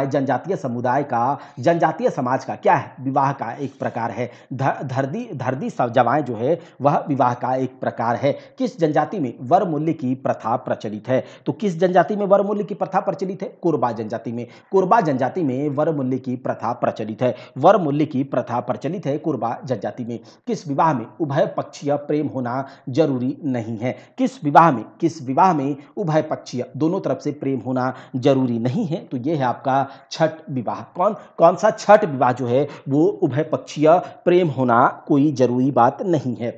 A: जनजातीय समाज का क्या है? विवाह का एक प्रकार है। धरदी जवाएं जो है वह विवाह का एक प्रकार है। किस जनजाति में वर मूल्य की प्रथा प्रचलित है? तो किस जनजाति में वर मूल्य की प्रथा प्रचलित है? कोरबा जनजाति में वर मूल्य की प्रथा प्रचलित है। कोरबा जनजाति में। किस विवाह में उभय पक्षीय प्रेम होना जरूरी नहीं है? किस विवाह में उभय पक्षीय दोनों तरफ से प्रेम होना जरूरी नहीं है? तो यह है आपका छठ विवाह। कौन सा? छठ विवाह जो है वो उभय पक्षीय प्रेम होना कोई जरूरी बात नहीं है।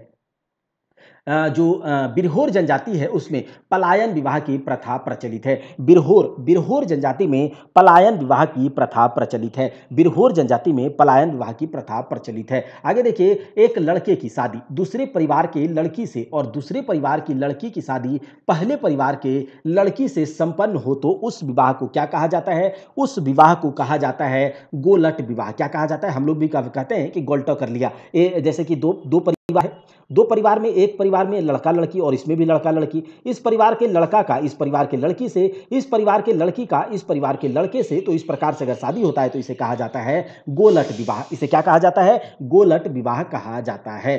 A: जो बिरहोर जनजाति है उसमें पलायन विवाह की प्रथा प्रचलित है। बिरहोर जनजाति में पलायन विवाह की प्रथा प्रचलित है। बिरहोर जनजाति में पलायन विवाह की प्रथा प्रचलित है। आगे देखिए, एक लड़के की शादी दूसरे परिवार के लड़की से और दूसरे परिवार की लड़की की शादी पहले परिवार के लड़की से संपन्न हो तो उस विवाह को क्या कहा जाता है? उस विवाह को कहा जाता है गोलट विवाह। क्या कहा जाता है? हम लोग भी कहते हैं कि गोल्टा कर लिया। जैसे कि दो परिवार है, दो परिवार में, एक परिवार में लड़का लड़की और इसमें भी लड़का लड़की, इस परिवार के लड़का का इस परिवार के लड़की से, इस परिवार के लड़की का इस परिवार के लड़के से, तो इस प्रकार से अगर शादी होता है तो इसे कहा जाता है गोलट विवाह। इसे क्या कहा जाता है? गोलट विवाह कहा जाता है।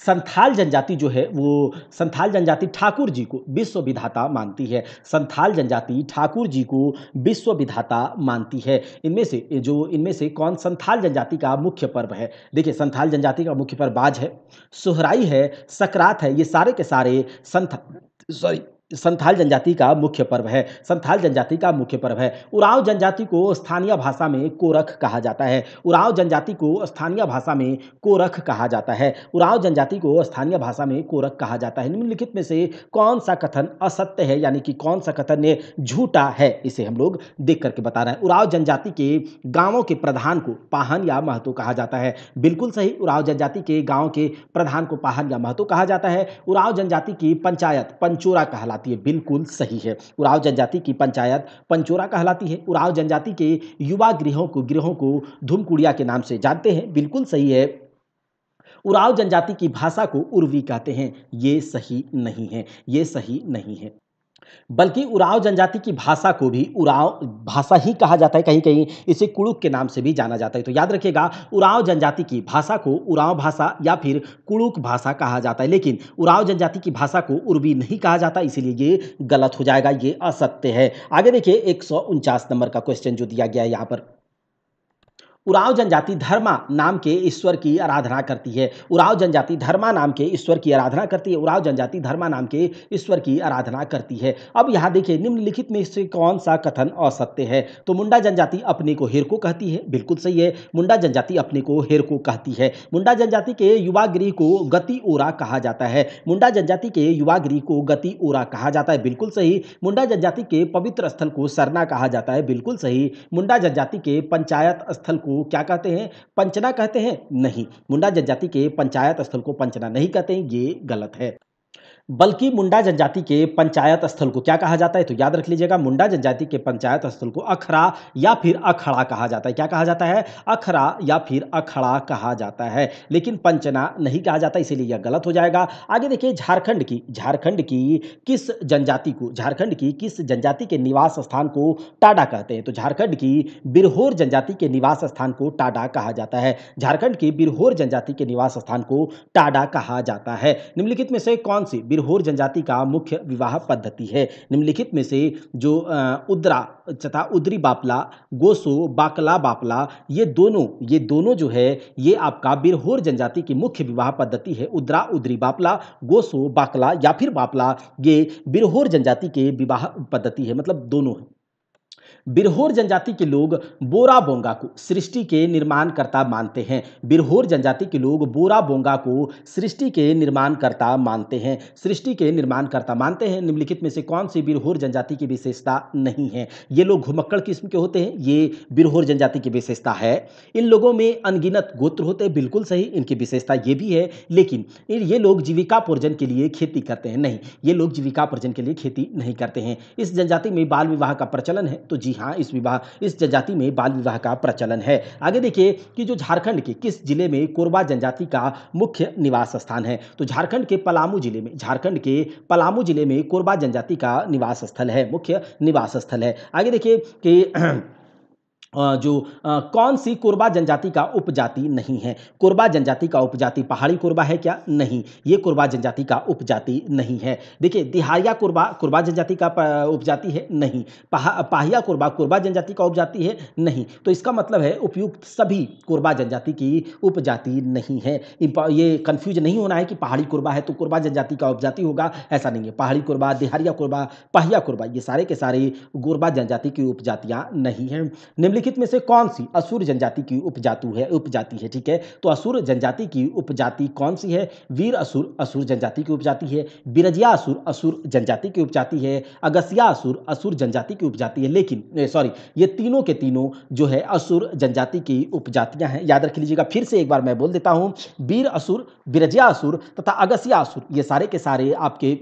A: संथाल जनजाति जो है वो संथाल जनजाति ठाकुर जी को विश्व विधाता मानती है। संथाल जनजाति ठाकुर जी को विश्व विधाता मानती है। इनमें से कौन संथाल जनजाति का मुख्य पर्व है? देखिए, संथाल जनजाति का मुख्य पर्व बाज है, सोहराई है, सकरात है। ये सारे के सारे संथाल जनजाति का मुख्य पर्व है। संथाल जनजाति का मुख्य पर्व है। उरांव जनजाति को स्थानीय भाषा में कोरख कहा जाता है। उरांव जनजाति को स्थानीय भाषा में कोरख कहा जाता है। उरांव जनजाति को स्थानीय भाषा में कोरख कहा जाता है। निम्नलिखित में से कौन सा कथन असत्य है, यानी कि कौन सा कथन झूठा है? इसे हम लोग देख करके बता रहे हैं। उरांव जनजाति के गांवों के प्रधान को पाहन या महतो कहा जाता है। बिल्कुल सही, उरांव जनजाति के गांव के प्रधान को पाहन या महतो कहा जाता है। उरांव जनजाति की पंचायत पंचोरा कहलाती है। बिल्कुल सही है, उरांव जनजाति की पंचायत पंचोरा कहलाती है। उरांव जनजाति के युवा गृहों को धूमकुड़िया के नाम से जानते हैं। बिल्कुल सही है। उरांव जनजाति की भाषा को उर्वी कहते हैं। ये सही नहीं है, ये सही नहीं है, बल्कि उरांव जनजाति की भाषा को भी उरांव भाषा ही कहा जाता है। कहीं कहीं इसे कुड़ुक के नाम से भी जाना जाता है। तो याद रखिएगा, उरांव जनजाति की भाषा को उरांव भाषा या फिर कुड़ुक भाषा कहा जाता है, लेकिन उरांव जनजाति की भाषा को उर्वी नहीं कहा जाता, इसीलिए ये गलत हो जाएगा, ये असत्य है। आगे देखिए, 149 नंबर का क्वेश्चन जो दिया गया है यहाँ पर, उरांव जनजाति धर्मा नाम के ईश्वर की आराधना करती है। उरांव जनजाति धर्मा नाम के ईश्वर की आराधना करती है। उरांव जनजाति धर्मा नाम के ईश्वर की आराधना करती है। अब यहाँ देखिए, निम्नलिखित में से कौन सा कथन असत्य है? तो मुंडा जनजाति अपने को हेरको कहती है। बिल्कुल सही है, मुंडा जनजाति अपने को हेरको कहती है। मुंडा जनजाति के युवा गृह को गति ओरा कहा जाता है। मुंडा जनजाति के युवा गृह को गति ओरा कहा जाता है। बिल्कुल सही। मुंडा जनजाति के पवित्र स्थल को सरना कहा जाता है। बिल्कुल सही। मुंडा जनजाति के पंचायत स्थल को क्या कहते हैं? पंचना कहते हैं? नहीं, मुंडा जनजाति के पंचायत स्थल को पंचना नहीं कहते हैं, ये गलत है। बल्कि मुंडा जनजाति के पंचायत स्थल को क्या कहा जाता है? तो याद रख लीजिएगा, मुंडा जनजाति के पंचायत स्थल को अखरा या फिर अखड़ा कहा जाता है। क्या कहा जाता है? अखरा या फिर अखड़ा कहा जाता है, लेकिन पंचना नहीं कहा जाता, इसीलिए यह गलत हो जाएगा। आगे देखिए, झारखंड की किस जनजाति के निवास स्थान को टाडा कहते हैं? तो झारखंड की बिरहोर जनजाति के निवास स्थान को टाडा कहा जाता है। झारखंड की बिरहोर जनजाति के निवास स्थान को टाडा कहा जाता है। निम्नलिखित में से कौन सी बिरहोर जनजाति का मुख्य विवाह पद्धति है? निम्नलिखित में से जो उद्रा तथा उद्री बापला, गोसो, बाकला बापला, ये दोनों जो है ये आपका बिरहोर जनजाति की मुख्य विवाह पद्धति है। उद्रा, उद्री बापला, गोसो, बाकला या फिर बापला, ये बिरहोर जनजाति के विवाह पद्धति है, मतलब दोनों है। बिरहोर जनजाति के लोग बोरा बोंगा को सृष्टि के निर्माणकर्ता मानते हैं। बिरहोर जनजाति के लोग बोरा बोंगा को सृष्टि के निर्माणकर्ता मानते हैं। सृष्टि के निर्माणकर्ता मानते हैं। निम्नलिखित में से कौन सी बिरहोर जनजाति की विशेषता नहीं है? ये लोग घुमक्कड़ किस्म के होते हैं, ये बिरहोर जनजाति की विशेषता है। इन लोगों में अनगिनत गोत्र होते हैं। बिल्कुल सही, इनकी विशेषता ये भी है, लेकिन ये लोग जीविकापार्जन के लिए खेती करते हैं। नहीं, ये लोग जीविकापार्जन के लिए खेती नहीं करते हैं। इस जनजाति में बाल विवाह का प्रचलन है। तो जी हाँ, इस जनजाति में बाल विवाह का प्रचलन है। आगे देखिए कि जो झारखंड के किस जिले में कोरबा जनजाति का मुख्य निवास स्थान है? तो झारखंड के पलामू जिले में कोरबा जनजाति का निवास स्थल है, मुख्य निवास स्थल है। आगे देखिए कि कौन सी कोरबा जनजाति का उपजाति नहीं है? कोरबा जनजाति का उपजाति पहाड़ी कोरबा है क्या? नहीं, ये कोरबा जनजाति का उपजाति नहीं है। देखिए, दिहारिया कोरबा जनजाति का उपजाति है? नहीं। पाहिया कोरबा जनजाति का उपजाति है? नहीं। तो इसका मतलब है उपयुक्त सभी कोरबा जनजाति की उपजाति नहीं है। ये कंफ्यूज नहीं होना है कि पहाड़ी कोरबा है तो कोरबा जनजाति का उपजाति होगा, ऐसा नहीं है। पहाड़ी कोरबा, दिहारिया कोरबा, पाहिया कोरबा, ये सारे के सारे कोरबा जनजाति की उपजातियां नहीं है। निम्नलिखित निम्नलिखित में से कौन सी असुर जनजाति की उपजाति है? ठीक है, तो असुर जनजाति की उपजाति कौन सी है? वीर असुर असुर जनजाति की उपजाति है, बिरजिया असुर असुर जनजाति की उपजाति है, अगसिया असुर असुर जनजाति की उपजाति है। लेकिन सॉरी, ये तीनों के तीनों जो है असुर जनजाति की उपजातियां हैं, याद रख लीजिएगा। फिर से एक बार मैं बोल देता हूं, वीर असुर, बिरजिया असुर तथा अगसिया असुर, ये सारे के सारे आपके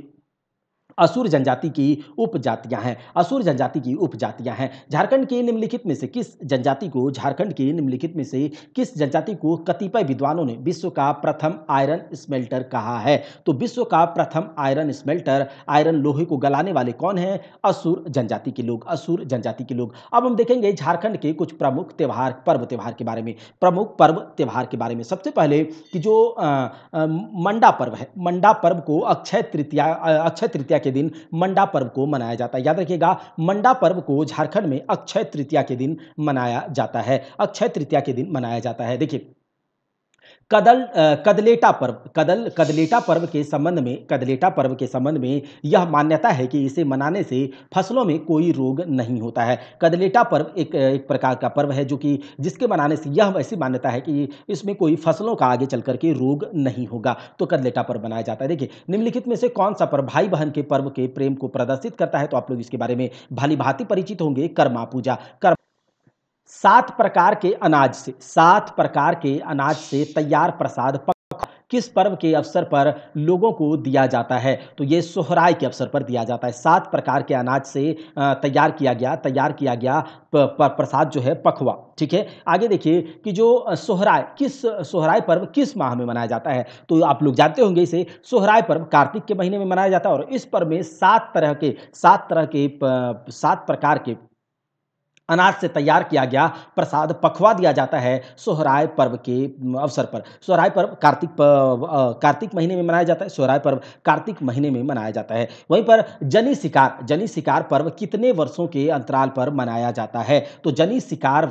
A: असुर जनजाति की उपजातियां हैं, असुर जनजाति की उपजातियां हैं। झारखंड के निम्नलिखित में से किस जनजाति को कतिपय विद्वानों ने विश्व का प्रथम आयरन स्मेल्टर कहा है? तो विश्व का प्रथम आयरन स्मेल्टर, आयरन लोहे को गलाने वाले कौन हैं? असुर जनजाति के लोग, असुर जनजाति के लोग। अब हम देखेंगे झारखंड के कुछ प्रमुख पर्व त्योहार के बारे में, प्रमुख पर्व त्योहार के बारे में। सबसे पहले कि जो मंडा पर्व है, मंडा पर्व को अक्षय तृतीया के दिन मंडा पर्व को मनाया जाता है। याद रखिएगा, मंडा पर्व को झारखंड में अक्षय तृतीया के दिन मनाया जाता है, अक्षय तृतीया के दिन मनाया जाता है। देखिए, कदलेटा पर्व के संबंध में यह मान्यता है कि इसे मनाने से फसलों में कोई रोग नहीं होता है। कदलेटा पर्व एक प्रकार का पर्व है जो कि जिसके मनाने से यह ऐसी मान्यता है कि इसमें कोई फसलों का आगे चल करके रोग नहीं होगा, तो कदलेटा पर्व मनाया जाता है। देखिए, निम्नलिखित में से कौन सा पर्व भाई बहन के पर्व के प्रेम को प्रदर्शित करता है? तो आप लोग इसके बारे में भली भांति परिचित होंगे, कर्मा पूजा। 7 प्रकार के अनाज से तैयार प्रसाद किस पर्व के अवसर पर लोगों को दिया जाता है? तो ये सोहराय के अवसर पर दिया जाता है। 7 प्रकार के अनाज से तैयार किया गया प्रसाद जो है पखवा। ठीक है, आगे देखिए कि जो सोहराय पर्व किस माह में मनाया जाता है? तो आप लोग जानते होंगे इसे, सोहराय पर्व कार्तिक के महीने में मनाया जाता है और इस पर्व में 7 प्रकार के अनाज से तैयार किया गया प्रसाद पखवा दिया जाता है सोहराय पर्व के अवसर पर। सोहराय पर्व कार्तिक महीने में मनाया जाता है, सोहराय पर्व कार्तिक महीने में मनाया जाता है। वहीं पर जनी शिकार पर्व कितने वर्षों के अंतराल पर मनाया जाता है? तो जनी शिकार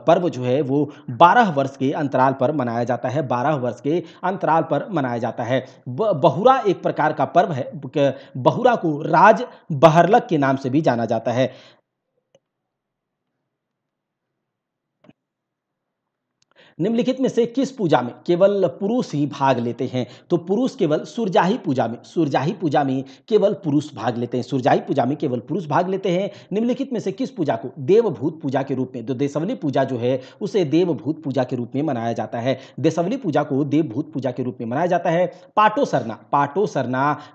A: पर्व जो है वो 12 वर्ष के अंतराल पर मनाया जाता है, 12 वर्ष के अंतराल पर मनाया जाता है। बहुरा एक प्रकार का पर्व है, बहुरा को राज बहरलक के नाम से भी जाना जाता है। निम्नलिखित में से किस पूजा में केवल पुरुष ही भाग लेते हैं? तो पुरुष केवल सुरजाही पूजा में केवल पुरुष भाग लेते हैं, सुरजाही पूजा में केवल पुरुष भाग लेते हैं। निम्नलिखित में से किस पूजा को देवभूत पूजा के रूप में, तो देशवली पूजा जो है उसे देवभूत पूजा के रूप में मनाया जाता है, देशवली पूजा को देवभूत पूजा के रूप में मनाया जाता है। पाटो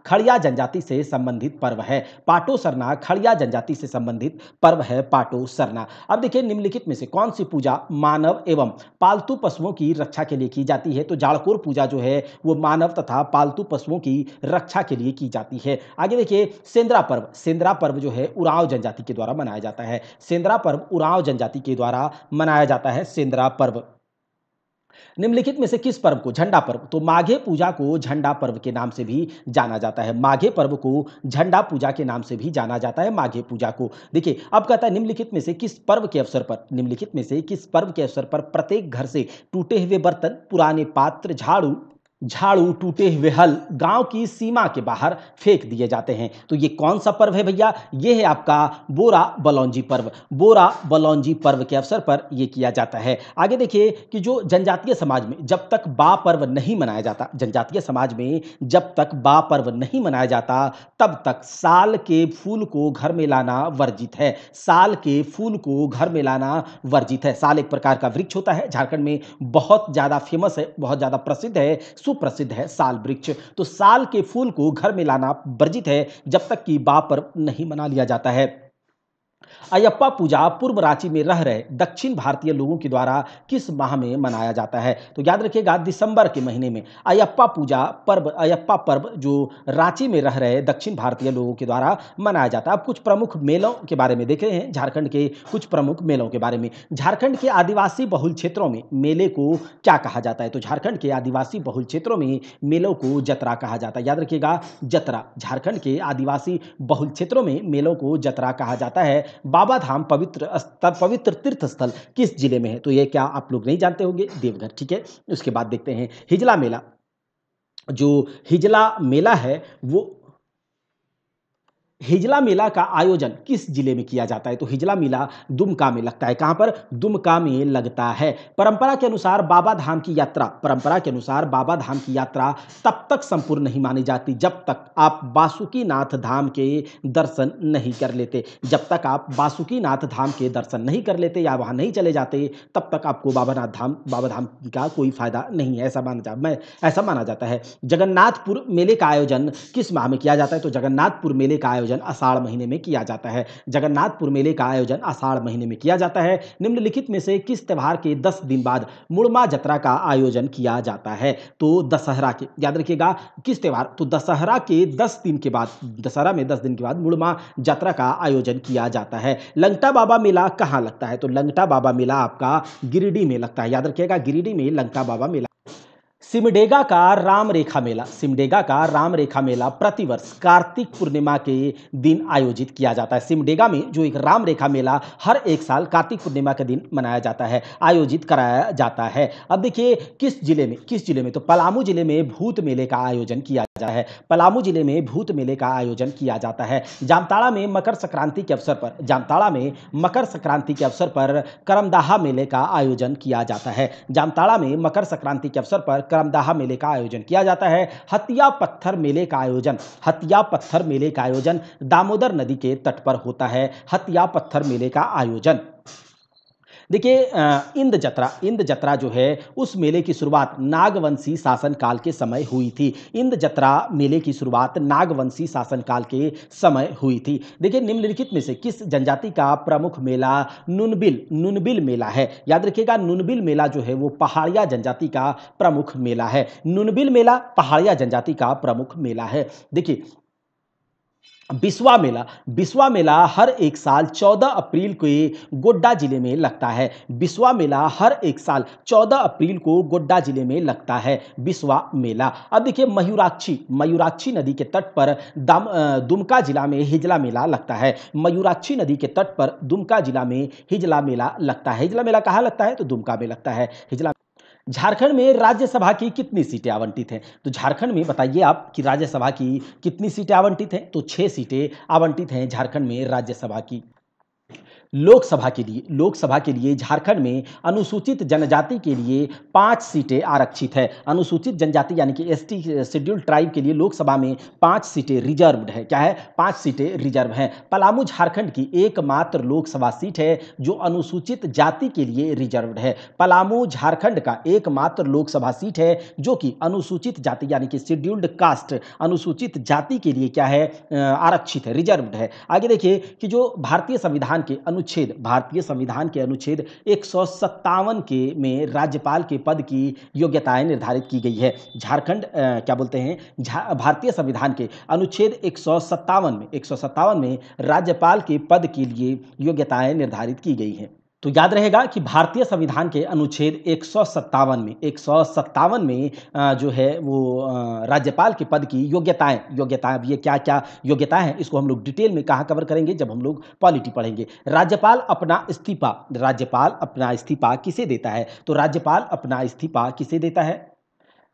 A: खड़िया जनजाति से संबंधित पर्व है, खड़िया जनजाति से संबंधित पर्व है पाटो सरना। अब देखिए, निम्नलिखित में से कौन सी पूजा मानव एवं पालतू पशुओं की रक्षा के लिए की जाती है? तो जाड़कोर पूजा जो है वो मानव तथा पालतू पशुओं की रक्षा के लिए की जाती है। आगे देखिए, सेंद्रा पर्व जो है उरांव जनजाति के द्वारा मनाया जाता है, सेंद्रा पर्व उरांव जनजाति के द्वारा मनाया जाता है, सेंद्रा पर्व। निम्नलिखित में से किस पर्व को, झंडा पर्व, तो माघे पूजा को झंडा पर्व के नाम से भी जाना जाता है, माघे पर्व को झंडा पूजा के नाम से भी जाना जाता है, माघे पूजा को। देखिए, अब कहता है निम्नलिखित में से किस पर्व के अवसर पर प्रत्येक घर से टूटे हुए बर्तन, पुराने पात्र, झाड़ू, टूटे हुए हल गांव की सीमा के बाहर फेंक दिए जाते हैं? तो ये कौन सा पर्व है भैया? ये है आपका बोरा बलौंजी पर्व के अवसर पर ये किया जाता है। आगे देखिए कि जो जनजातीय समाज में जब तक बा पर्व नहीं मनाया जाता, तब तक साल के फूल को घर में लाना वर्जित है, साल एक प्रकार का वृक्ष होता है, झारखंड में बहुत ज्यादा फेमस है, बहुत ज्यादा प्रसिद्ध है, सुप्रसिद्ध है साल वृक्ष। तो साल के फूल को घर में लाना वर्जित है जब तक कि बा पर्व नहीं मना लिया जाता है। अयप्पा पूजा पूर्व रांची में रह रहे दक्षिण भारतीय लोगों के द्वारा किस माह में मनाया जाता है? तो याद रखिएगा, दिसंबर के महीने में अयप्पा पर्व जो रांची में रह रहे दक्षिण भारतीय लोगों के द्वारा मनाया जाता है। अब कुछ प्रमुख मेलों के बारे में देख रहे हैं, झारखंड के कुछ प्रमुख मेलों के बारे में। झारखंड के आदिवासी बहुल क्षेत्रों में मेले को क्या कहा जाता है? तो झारखंड के आदिवासी बहुल क्षेत्रों में मेलों को जतरा कहा जाता है, याद रखिएगा, जतरा। झारखंड के आदिवासी बहुल क्षेत्रों में मेलों को जतरा कहा जाता है। बाबा धाम पवित्र तीर्थ स्थल किस जिले में है? तो ये क्या आप लोग नहीं जानते होंगे? देवघर। ठीक है, उसके बाद देखते हैं हिजला मेला। जो हिजला मेला है वो हिजला मेला का आयोजन किस जिले में किया जाता है? तो हिजला मेला दुमका में लगता है। कहां पर? दुमका में लगता है। परंपरा के अनुसार बाबा धाम की यात्रा, परंपरा के अनुसार बाबा धाम की यात्रा तब तक संपूर्ण नहीं मानी जाती जब तक आप बासुकीनाथ धाम के दर्शन नहीं कर लेते। जब तक आप बासुकीनाथ धाम के दर्शन नहीं कर लेते या वहां नहीं चले जाते, तब तक आपको बाबा धाम का कोई फायदा नहीं है, ऐसा माना जाता है। जगन्नाथपुर मेले का आयोजन किस माह में किया जाता है? तो जगन्नाथपुर मेले का आयोजन आषाढ़ महीने में किया जाता है। जगन्नाथपुर मेले का आयोजन आषाढ़ महीने में किया जाता है। निम्नलिखित में से किस त्योहार के 10 दिन बाद मुड़मा जत्रा का आयोजन किया जाता है? तो दशहरा के, याद रखिएगा किस त्योहार, तो दशहरा के 10 दिन के बाद, दशहरा में 10 दिन के बाद मुड़मा जत्रा का आयोजन किया जाता है। लंगटा बाबा मेला कहाँ लगता है? तो लंगटा बाबा मेला आपका गिरिडीह में लगता है। याद रखिएगा गिरिडीह में लंगटा बाबा मेला। सिमडेगा का राम रेखा मेला, सिमडेगा का राम रेखा मेला प्रतिवर्ष कार्तिक पूर्णिमा के दिन आयोजित किया जाता है। सिमडेगा में जो एक राम रेखा मेला हर एक साल कार्तिक पूर्णिमा के दिन मनाया जाता है, आयोजित कराया जाता है। अब देखिए किस जिले में, तो पलामू जिले में भूत मेले का आयोजन किया जाता है। पलामू जिले में भूत मेले का आयोजन किया जाता है। जामताड़ा में मकर संक्रांति के अवसर पर, जामताड़ा में मकर संक्रांति के अवसर पर करमदाहा मेले का आयोजन किया जाता है। जामताड़ा में मकर संक्रांति के अवसर पर करमदाहा मेले का आयोजन किया जाता है। हथिया पत्थर मेले का आयोजन, हथिया पत्थर मेले का आयोजन दामोदर नदी के तट पर होता है। हथिया पत्थर मेले का आयोजन, देखिए इंद जत्रा जो है उस मेले की शुरुआत नागवंशी शासनकाल के समय हुई थी। इंद जत्रा मेले की शुरुआत नागवंशी शासनकाल के समय हुई थी। देखिए निम्नलिखित में से किस जनजाति का प्रमुख मेला नुनबिल मेला है? याद रखिएगा नुनबिल मेला जो है वो पहाड़िया जनजाति का प्रमुख मेला है। नुनबिल मेला पहाड़िया जनजाति का प्रमुख मेला है। देखिए बिस्वा मेला हर एक साल 14 अप्रैल को गोड्डा जिले में लगता है। बिस्वा मेला हर एक साल 14 अप्रैल को गोड्डा जिले में लगता है, बिस्वा मेला। अब देखिए मयूराक्षी नदी के तट पर दुमका जिला में हिजला मेला लगता है। मयूराक्षी नदी के तट पर दुमका जिला में हिजला मेला लगता है। हिजला मेला कहाँ लगता है? तो दुमका में लगता है हिजला। झारखंड में राज्यसभा की कितनी सीटें आवंटित हैं? तो झारखंड में बताइए आप कि राज्यसभा की कितनी सीटें आवंटित हैं? तो 6 सीटें आवंटित हैं झारखंड में राज्यसभा की। लोकसभा के लिए झारखंड में अनुसूचित जनजाति के लिए 5 सीटें आरक्षित है। अनुसूचित जनजाति यानी कि एसटी शेड्यूल्ड ट्राइब के लिए लोकसभा में 5 सीटें रिजर्व्ड है। क्या है? 5 सीटें रिजर्व हैं। पलामू झारखंड की एकमात्र लोकसभा सीट है जो अनुसूचित जाति के लिए रिजर्व्ड है। पलामू झारखंड का एकमात्र लोकसभा सीट है जो कि अनुसूचित जाति यानी कि शेड्यूल्ड कास्ट, अनुसूचित जाति के लिए क्या है? आरक्षित है, रिजर्व्ड है। आगे देखिए कि जो भारतीय संविधान के अनुच्छेद 157 के में राज्यपाल के पद की योग्यताएं निर्धारित की गई है। झारखंड क्या बोलते हैं, भारतीय संविधान के अनुच्छेद 157 में राज्यपाल के पद के लिए योग्यताएं निर्धारित की गई हैं। तो याद रहेगा कि भारतीय संविधान के अनुच्छेद 157 में जो है वो राज्यपाल के पद की योग्यताएं, ये क्या क्या योग्यताएं हैं इसको हम लोग डिटेल में कहाँ कवर करेंगे? जब हम लोग पॉलिटी पढ़ेंगे। राज्यपाल अपना इस्तीफा किसे देता है? तो राज्यपाल अपना इस्तीफा किसे देता है?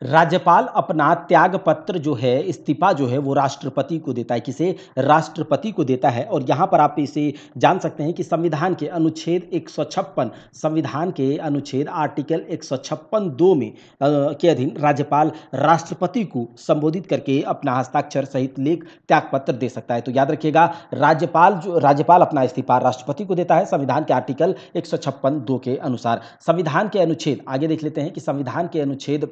A: राज्यपाल अपना त्याग पत्र जो है, इस्तीफा जो है वो राष्ट्रपति को देता है। किसे? राष्ट्रपति को देता है। और यहाँ पर आप इसे जान सकते हैं कि संविधान के अनुच्छेद 156, संविधान के अनुच्छेद आर्टिकल 156(2) में के अधीन राज्यपाल राष्ट्रपति को संबोधित करके अपना हस्ताक्षर सहित लेख त्याग पत्र दे सकता है। तो याद रखिएगा राज्यपाल अपना इस्तीफा राष्ट्रपति को देता है संविधान के आर्टिकल 156(2) के अनुसार। संविधान के अनुच्छेद आगे देख लेते हैं कि संविधान के अनुच्छेद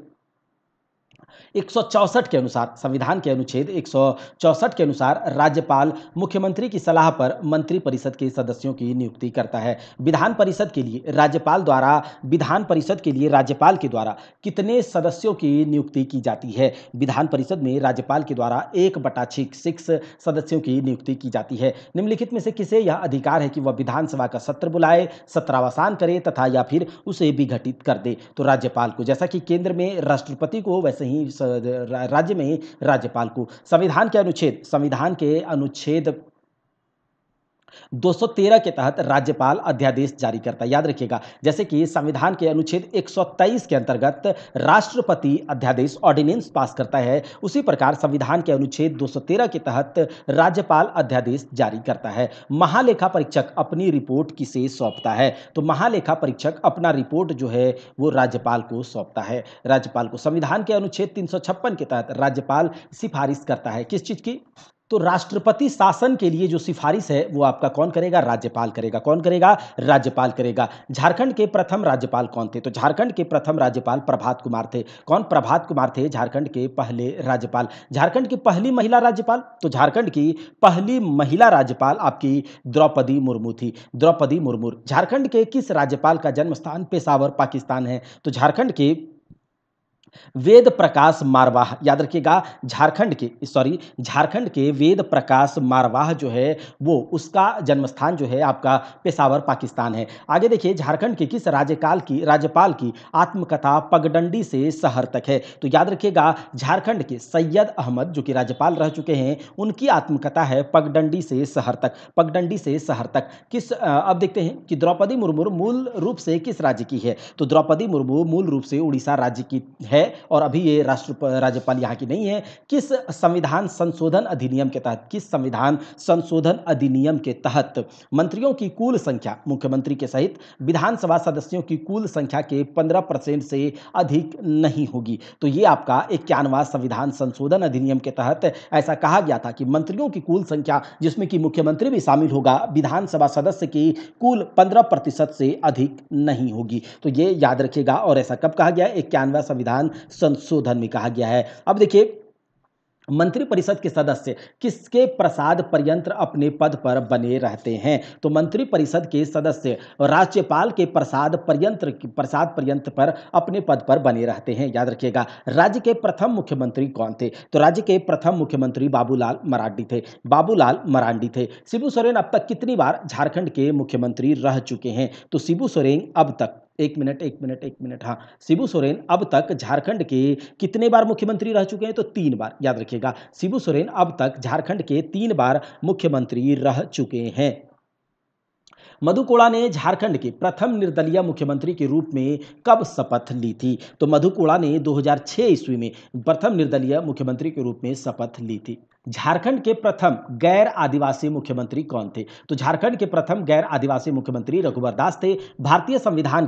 A: 164 के अनुसार, संविधान के अनुच्छेद 164 के अनुसार राज्यपाल मुख्यमंत्री की सलाह पर मंत्रिपरिषद के सदस्यों की नियुक्ति करता है। विधान परिषद के लिए राज्यपाल के द्वारा कितने सदस्यों की नियुक्ति की जाती है? विधान परिषद में राज्यपाल के द्वारा 1/6 सदस्यों की नियुक्ति की जाती है। निम्नलिखित में से किसे यह अधिकार है कि वह विधानसभा का सत्र बुलाए, सत्रावसान करे तथा या फिर उसे विघटित कर दे? तो राज्यपाल को। जैसा कि केंद्र में राष्ट्रपति को वैसे ही राज्य में राज्यपाल को। संविधान के अनुच्छेद 213 के तहत राज्यपाल अध्यादेश जारी करता है। याद रखिएगा, जैसे कि संविधान के अनुच्छेद 123 के अंतर्गत राष्ट्रपति अध्यादेश ऑर्डिनेंस पास करता है, उसी प्रकार संविधान के अनुच्छेद 213 के तहत राज्यपाल अध्यादेश जारी करता है। महालेखा परीक्षक अपनी रिपोर्ट किसे सौंपता है? तो महालेखा परीक्षक अपना रिपोर्ट जो है वो राज्यपाल को सौंपता है। राज्यपाल को संविधान के अनुच्छेद 356 के तहत राज्यपाल सिफारिश करता है किस चीज की? तो राष्ट्रपति शासन के लिए जो सिफारिश है वो आपका कौन करेगा? राज्यपाल करेगा। कौन करेगा? राज्यपाल करेगा। झारखंड के प्रथम राज्यपाल कौन थे? तो झारखंड के प्रथम राज्यपाल प्रभात कुमार थे। कौन? प्रभात कुमार थे झारखंड के पहले राज्यपाल। झारखंड की पहली महिला राज्यपाल, तो झारखंड की पहली महिला राज्यपाल आपकी द्रौपदी मुर्मू थी। द्रौपदी मुर्मू। झारखंड के किस राज्यपाल का जन्म स्थान पेशावर पाकिस्तान है? तो झारखंड के वेद प्रकाश मारवाह, याद रखिएगा, झारखंड के वेद प्रकाश मारवाह जो है वो उसका जन्म स्थान जो है आपका पेशावर पाकिस्तान है। आगे देखिए, झारखंड के किस राज्यपाल की आत्मकथा पगडंडी से शहर तक है? तो याद रखिएगा, झारखंड के सैयद अहमद जो कि राज्यपाल रह चुके हैं, उनकी आत्मकथा है पगडंडी से शहर तक। पगडंडी से शहर तक अब देखते हैं कि द्रौपदी मुर्मू मूल रूप से किस राज्य की है? तो द्रौपदी मुर्मू मूल रूप से उड़ीसा राज्य की है और अभी ये राज्यपाल यहाँ की नहीं है। किस संविधान संशोधन अधिनियम के तहत मंत्रियों की कुल संख्या मुख्यमंत्री के सहित विधानसभा सदस्यों की कुल संख्या के 15% से अधिक नहीं होगी? तो ये आपका 51वां संविधान संशोधन अधिनियम के तहत ऐसा कहा गया था कि मंत्रियों की कुल संख्या, जिसमें कि मुख्यमंत्री भी शामिल होगा, विधानसभा सदस्य की कुल 15% से अधिक नहीं होगी। तो ये याद रखिएगा। और ऐसा कब कहा गया? 51वां संविधान संशोधन में कहा गया है। अब देखिए, मंत्रिपरिषद के सदस्य किसके प्रसाद पर्यंत अपने पद पर बने रहते हैं? तो मंत्रिपरिषद के सदस्य राज्यपाल के प्रसाद पर्यंत पर अपने पद पर बने रहते हैं। याद रखिएगा। राज्य के प्रथम मुख्यमंत्री कौन थे? तो राज्य के प्रथम मुख्यमंत्री बाबूलाल मरांडी थे। शिबू सोरेन अब तक कितनी बार झारखंड के मुख्यमंत्री रह चुके हैं? तो शिबू सोरेन अब तक एक मिनट हाँ, शिबू सोरेन अब तक झारखंड के कितने बार मुख्यमंत्री रह चुके हैं? तो 3 बार। याद रखिएगा, शिबू सोरेन अब तक झारखंड के 3 बार मुख्यमंत्री रह चुके हैं। मधु कोड़ा ने झारखंड के प्रथम निर्दलीय मुख्यमंत्री के रूप में कब शपथ ली थी? तो मधु कोड़ा ने 2006 ईस्वी में प्रथम निर्दलीय मुख्यमंत्री के रूप में शपथ ली थी। झारखंड के प्रथम गैर आदिवासी मुख्यमंत्री कौन थे? तो झारखंड के प्रथम गैर आदिवासी मुख्यमंत्री रघुवर दास थे। भारतीय संविधान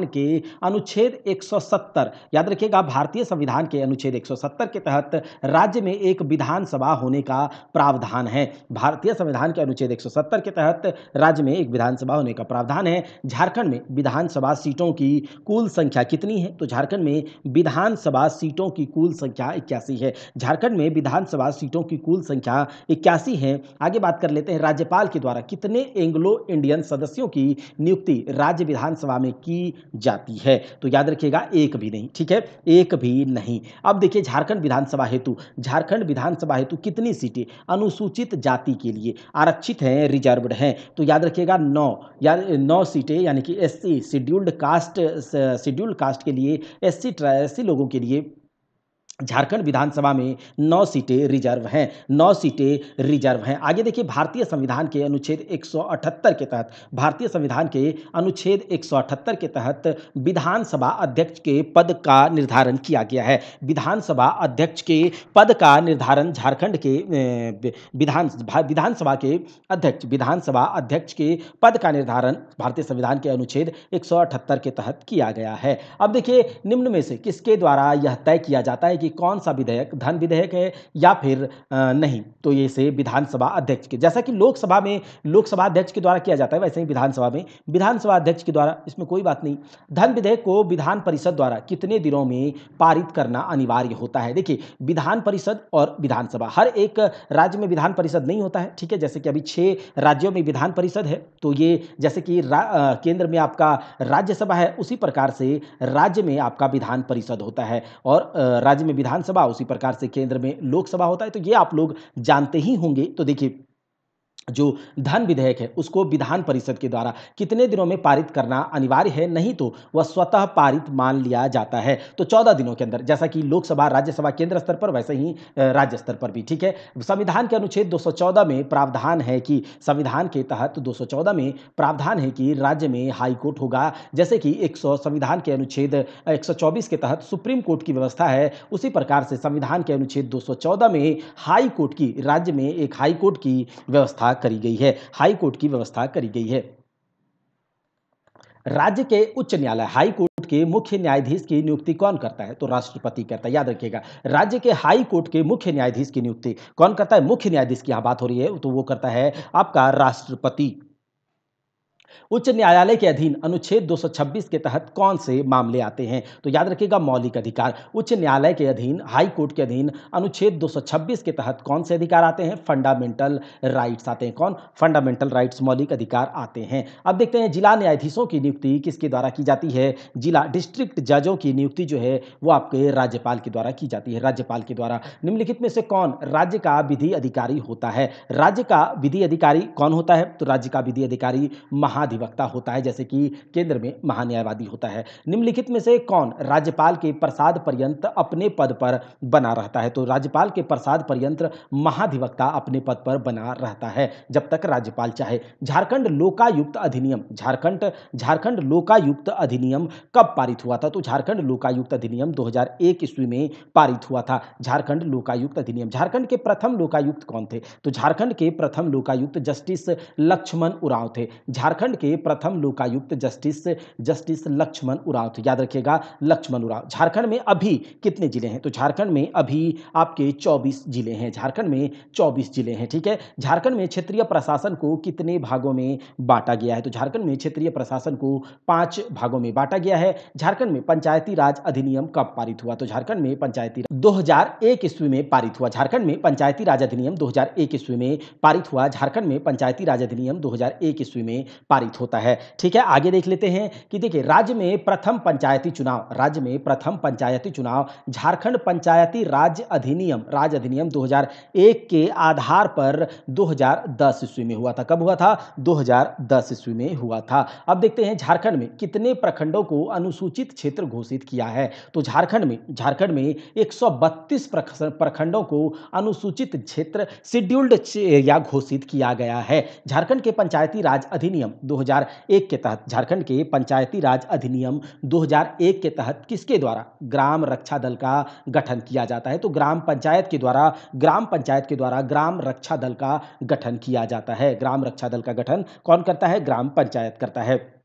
A: के अनुच्छेद 170, याद रखिएगा, भारतीय संविधान के अनुच्छेद 170 के तहत राज्य में एक विधानसभा होने का प्रावधान है। भारतीय संविधान के अनुच्छेद 170 के तहत राज्य में एक विधानसभा होने का प्रावधान है। झारखंड में विधानसभा सीटों की कुल संख्या कितनी है? तो झारखंड में विधानसभा सीटों की कुल संख्या 81 है। झारखंड में विधानसभा सीटों की कुल संख्या 81 है। आगे बात कर लेते हैं, राज्यपाल के द्वारा कितने एंग्लो इंडियन सदस्यों की नियुक्ति राज्य विधानसभा में की जाती है? तो याद रखिएगा, एक भी नहीं। ठीक है, एक भी नहीं। अब देखिए, झारखंड विधानसभा हेतु कितनी सीटें अनुसूचित जाति के लिए आरक्षित हैं, रिजर्व्ड हैं? तो याद रखिएगा, 9 सीटें, यानी कि एससी शेड्यूल्ड कास्ट के लिए, एससी लोगों के लिए झारखंड विधानसभा में 9 सीटें रिजर्व हैं। आगे देखिए, भारतीय संविधान के अनुच्छेद 178 के तहत विधानसभा अध्यक्ष के पद का निर्धारण किया गया है। विधानसभा अध्यक्ष के पद का निर्धारण झारखंड के विधानसभा अध्यक्ष के पद का निर्धारण भारतीय संविधान के अनुच्छेद 178 के तहत किया गया है। अब देखिए, निम्न में से किसके द्वारा यह तय किया जाता है कि कौन सा विधेयक धन विधेयक है या फिर नहीं? तो ये से विधानसभा अध्यक्ष के, जैसा कि लोकसभा में लोकसभा अध्यक्ष के द्वारा किया जाता है, वैसे ही विधानसभा में विधानसभा अध्यक्ष के द्वारा, इसमें कोई बात नहीं। धन विधेयक को विधान परिषद द्वारा कितने दिनों में पारित करना अनिवार्य होता है? देखिए, विधान परिषद और विधानसभा, हर एक राज्य में विधान परिषद नहीं होता है। ठीक है, जैसे कि अभी 6 राज्यों में विधान परिषद है, तो ये जैसे कि केंद्र में आपका राज्यसभा है, उसी प्रकार से राज्य में आपका विधान परिषद होता है, और राज्य में विधानसभा, उसी प्रकार से केंद्र में लोकसभा होता है। तो ये आप लोग जानते ही होंगे। तो देखिए, जो धन विधेयक है उसको विधान परिषद के द्वारा कितने दिनों में पारित करना अनिवार्य है, नहीं तो वह स्वतः पारित मान लिया जाता है। तो 14 दिनों के अंदर, जैसा कि लोकसभा राज्यसभा केंद्र स्तर पर वैसे ही राज्य स्तर पर भी। ठीक है, संविधान के अनुच्छेद 214 में प्रावधान है कि संविधान के तहत 214 में प्रावधान है कि राज्य में हाई कोर्ट होगा। जैसे कि 100 संविधान के अनुच्छेद 124 के तहत सुप्रीम कोर्ट की व्यवस्था है, उसी प्रकार से संविधान के अनुच्छेद 214 में हाई कोर्ट की, राज्य में एक हाई कोर्ट की व्यवस्था करी गई है, हाई कोर्ट की व्यवस्था करी गई है। राज्य के उच्च न्यायालय हाई कोर्ट के मुख्य न्यायाधीश की नियुक्ति कौन करता है? तो राष्ट्रपति करता है, याद रखिएगा। राज्य के हाई कोर्ट के मुख्य न्यायाधीश की नियुक्ति कौन करता है? मुख्य न्यायाधीश की यहां बात हो रही है, तो वो करता है आपका राष्ट्रपति। उच्च न्यायालय के अधीन अनुच्छेद 226 के तहत कौन से मामले आते हैं? तो याद रखिएगा, मौलिक अधिकार। उच्च न्यायालय के अधीन, हाई कोर्ट के अधीन अनुच्छेद 226 के तहत कौन से अधिकार आते हैं? फंडामेंटल राइट्स आते हैं। कौन? फंडामेंटल राइट्स, मौलिक अधिकार आते हैं। अब देखते हैं जिला न्यायाधीशों की नियुक्ति किसके द्वारा की जाती है? जिला डिस्ट्रिक्ट जजों की नियुक्ति जो है वो आपके राज्यपाल के द्वारा की जाती है, राज्यपाल के द्वारा। निम्नलिखित में से कौन राज्य का विधि अधिकारी होता है? राज्य का विधि अधिकारी कौन होता है? तो राज्य का विधि अधिकारी महाधिवक्ता होता है, जैसे कि केंद्र में महान्यायवादी होता है। निम्नलिखित में से कौन राज्यपाल के प्रसाद पर्यंत अपने पद पर बना रहता है? तो राज्यपाल के प्रसाद पर्यंत महाधिवक्ता अपने पद पर बना रहता है जब तक राज्यपाल चाहे। झारखंड लोकायुक्त अधिनियम, झारखंड लोकायुक्त अधिनियम कब पारित हुआ था? तो झारखंड लोकायुक्त अधिनियम 2001 ईस्वी में पारित हुआ था। झारखंड लोकायुक्त अधिनियम। झारखंड के प्रथम लोकायुक्त कौन थे? तो झारखंड के प्रथम लोकायुक्त जस्टिस लक्ष्मण उरांव थे। झारखंड के प्रथम लोकायुक्त जस्टिस लक्ष्मण उरांव थे, याद रखिएगा, लक्ष्मण उरांव। झारखंड में अभी कितने जिले हैं? तो झारखंड में अभी आपके 24 जिले हैं। झारखंड में 24 जिले हैं। ठीक है, झारखंड में क्षेत्रीय प्रशासन को कितने भागों में बांटा गया है? तो झारखंड में क्षेत्रीय प्रशासन को 5 भागों में बांटा गया है। झारखंड में पंचायती राज अधिनियम कब पारित हुआ? तो झारखंड में पंचायती 2001 ईस्वी में पारित हुआ। झारखंड में पंचायती राज अधिनियम 2001 ईस्वी में पारित हुआ। झारखंड में पंचायती राज अधिनियम 2001 ईस्वी में पारित होता है। ठीक है, आगे देख लेते हैं कि देखिए, राज्य में प्रथम पंचायती चुनाव झारखंड पंचायती राज अधिनियम 2001 के आधार पर 2010 ईस्वी में हुआ था। कब हुआ था? 2010 ईस्वी में हुआ था। अब देखते हैं झारखंड में कितने प्रखंडों को अनुसूचित क्षेत्र घोषित किया है? तो झारखंड में 132 प्रखंडों को अनुसूचित क्षेत्र शेड्यूल्ड या घोषित किया गया है। झारखंड के पंचायती राज अधिनियम 2001 के तहत, झारखंड के पंचायती राज अधिनियम 2001 के तहत किसके द्वारा ग्राम रक्षा दल का गठन किया जाता है? तो ग्राम पंचायत के द्वारा ग्राम रक्षा दल का गठन किया जाता है। ग्राम रक्षा दल का गठन कौन करता है? ग्राम पंचायत करता है।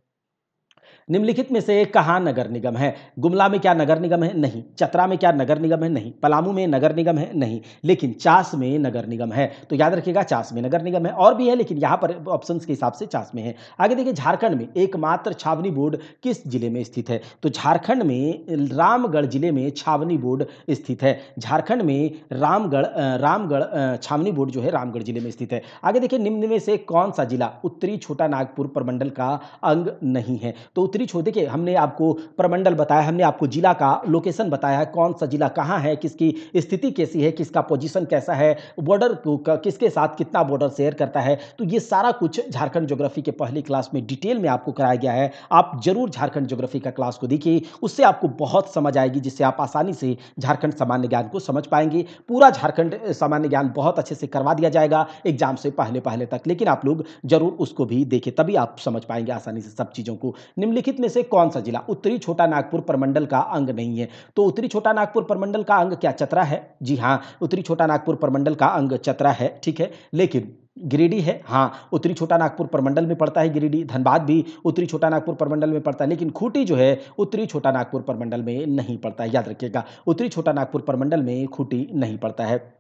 A: निम्नलिखित में से कहाँ नगर निगम है? गुमला में क्या नगर निगम है? नहीं। चतरा में क्या नगर निगम है? नहीं। पलामू में नगर निगम है? नहीं। लेकिन चास में नगर निगम है। तो याद रखिएगा, चास में नगर निगम है। और भी है, लेकिन यहाँ पर ऑप्शंस के हिसाब से चास में है। आगे देखिए, झारखंड में एकमात्र छावनी बोर्ड किस जिले में स्थित है? तो झारखंड में रामगढ़ जिले में छावनी बोर्ड स्थित है। झारखंड में रामगढ़ छावनी बोर्ड जो है रामगढ़ जिले में स्थित है। आगे देखिए, निम्न में से कौन सा जिला उत्तरी छोटा नागपुर प्रमंडल का अंग नहीं है? तो देखिए, हमने आपको प्रमंडल बताया, हमने आपको जिला का लोकेशन बताया है, कौन सा जिला कहाँ है, किसकी स्थिति कैसी है, किसका पोजीशन कैसा है, बॉर्डर किसके साथ कितना बॉर्डर शेयर करता है। तो ये सारा कुछ झारखंड ज्योग्राफी के पहली क्लास में डिटेल में आपको कराया गया है। आप जरूर झारखंड ज्योग्राफी का क्लास को देखिए, उससे आपको बहुत समझ आएगी, जिससे आप आसानी से झारखंड सामान्य ज्ञान को समझ पाएंगे। पूरा झारखंड सामान्य ज्ञान बहुत अच्छे से करवा दिया जाएगा एग्जाम से पहले तक, लेकिन आप लोग जरूर उसको भी देखें, तभी आप समझ पाएंगे आसानी से सब चीजों को। निम्नलिखित में से कौन सा जिला उत्तरी छोटा नागपुर प्रमंडल का अंग नहीं है? तो उत्तरी छोटा नागपुर प्रमंडल का अंग क्या चतरा है? जी हां, उत्तरी छोटा नागपुर प्रमंडल का अंग चतरा है। ठीक है, लेकिन गिरिडीह है? हाँ, उत्तरी छोटा नागपुर प्रमंडल में पड़ता है गिरिडीह। धनबाद भी उत्तरी छोटा नागपुर प्रमंडल में पड़ता है, लेकिन खूंटी जो है उत्तरी छोटा नागपुर प्रमंडल में नहीं पड़ता है। याद रखिएगा, उत्तरी छोटा नागपुर प्रमंडल में खूंटी नहीं पड़ता है।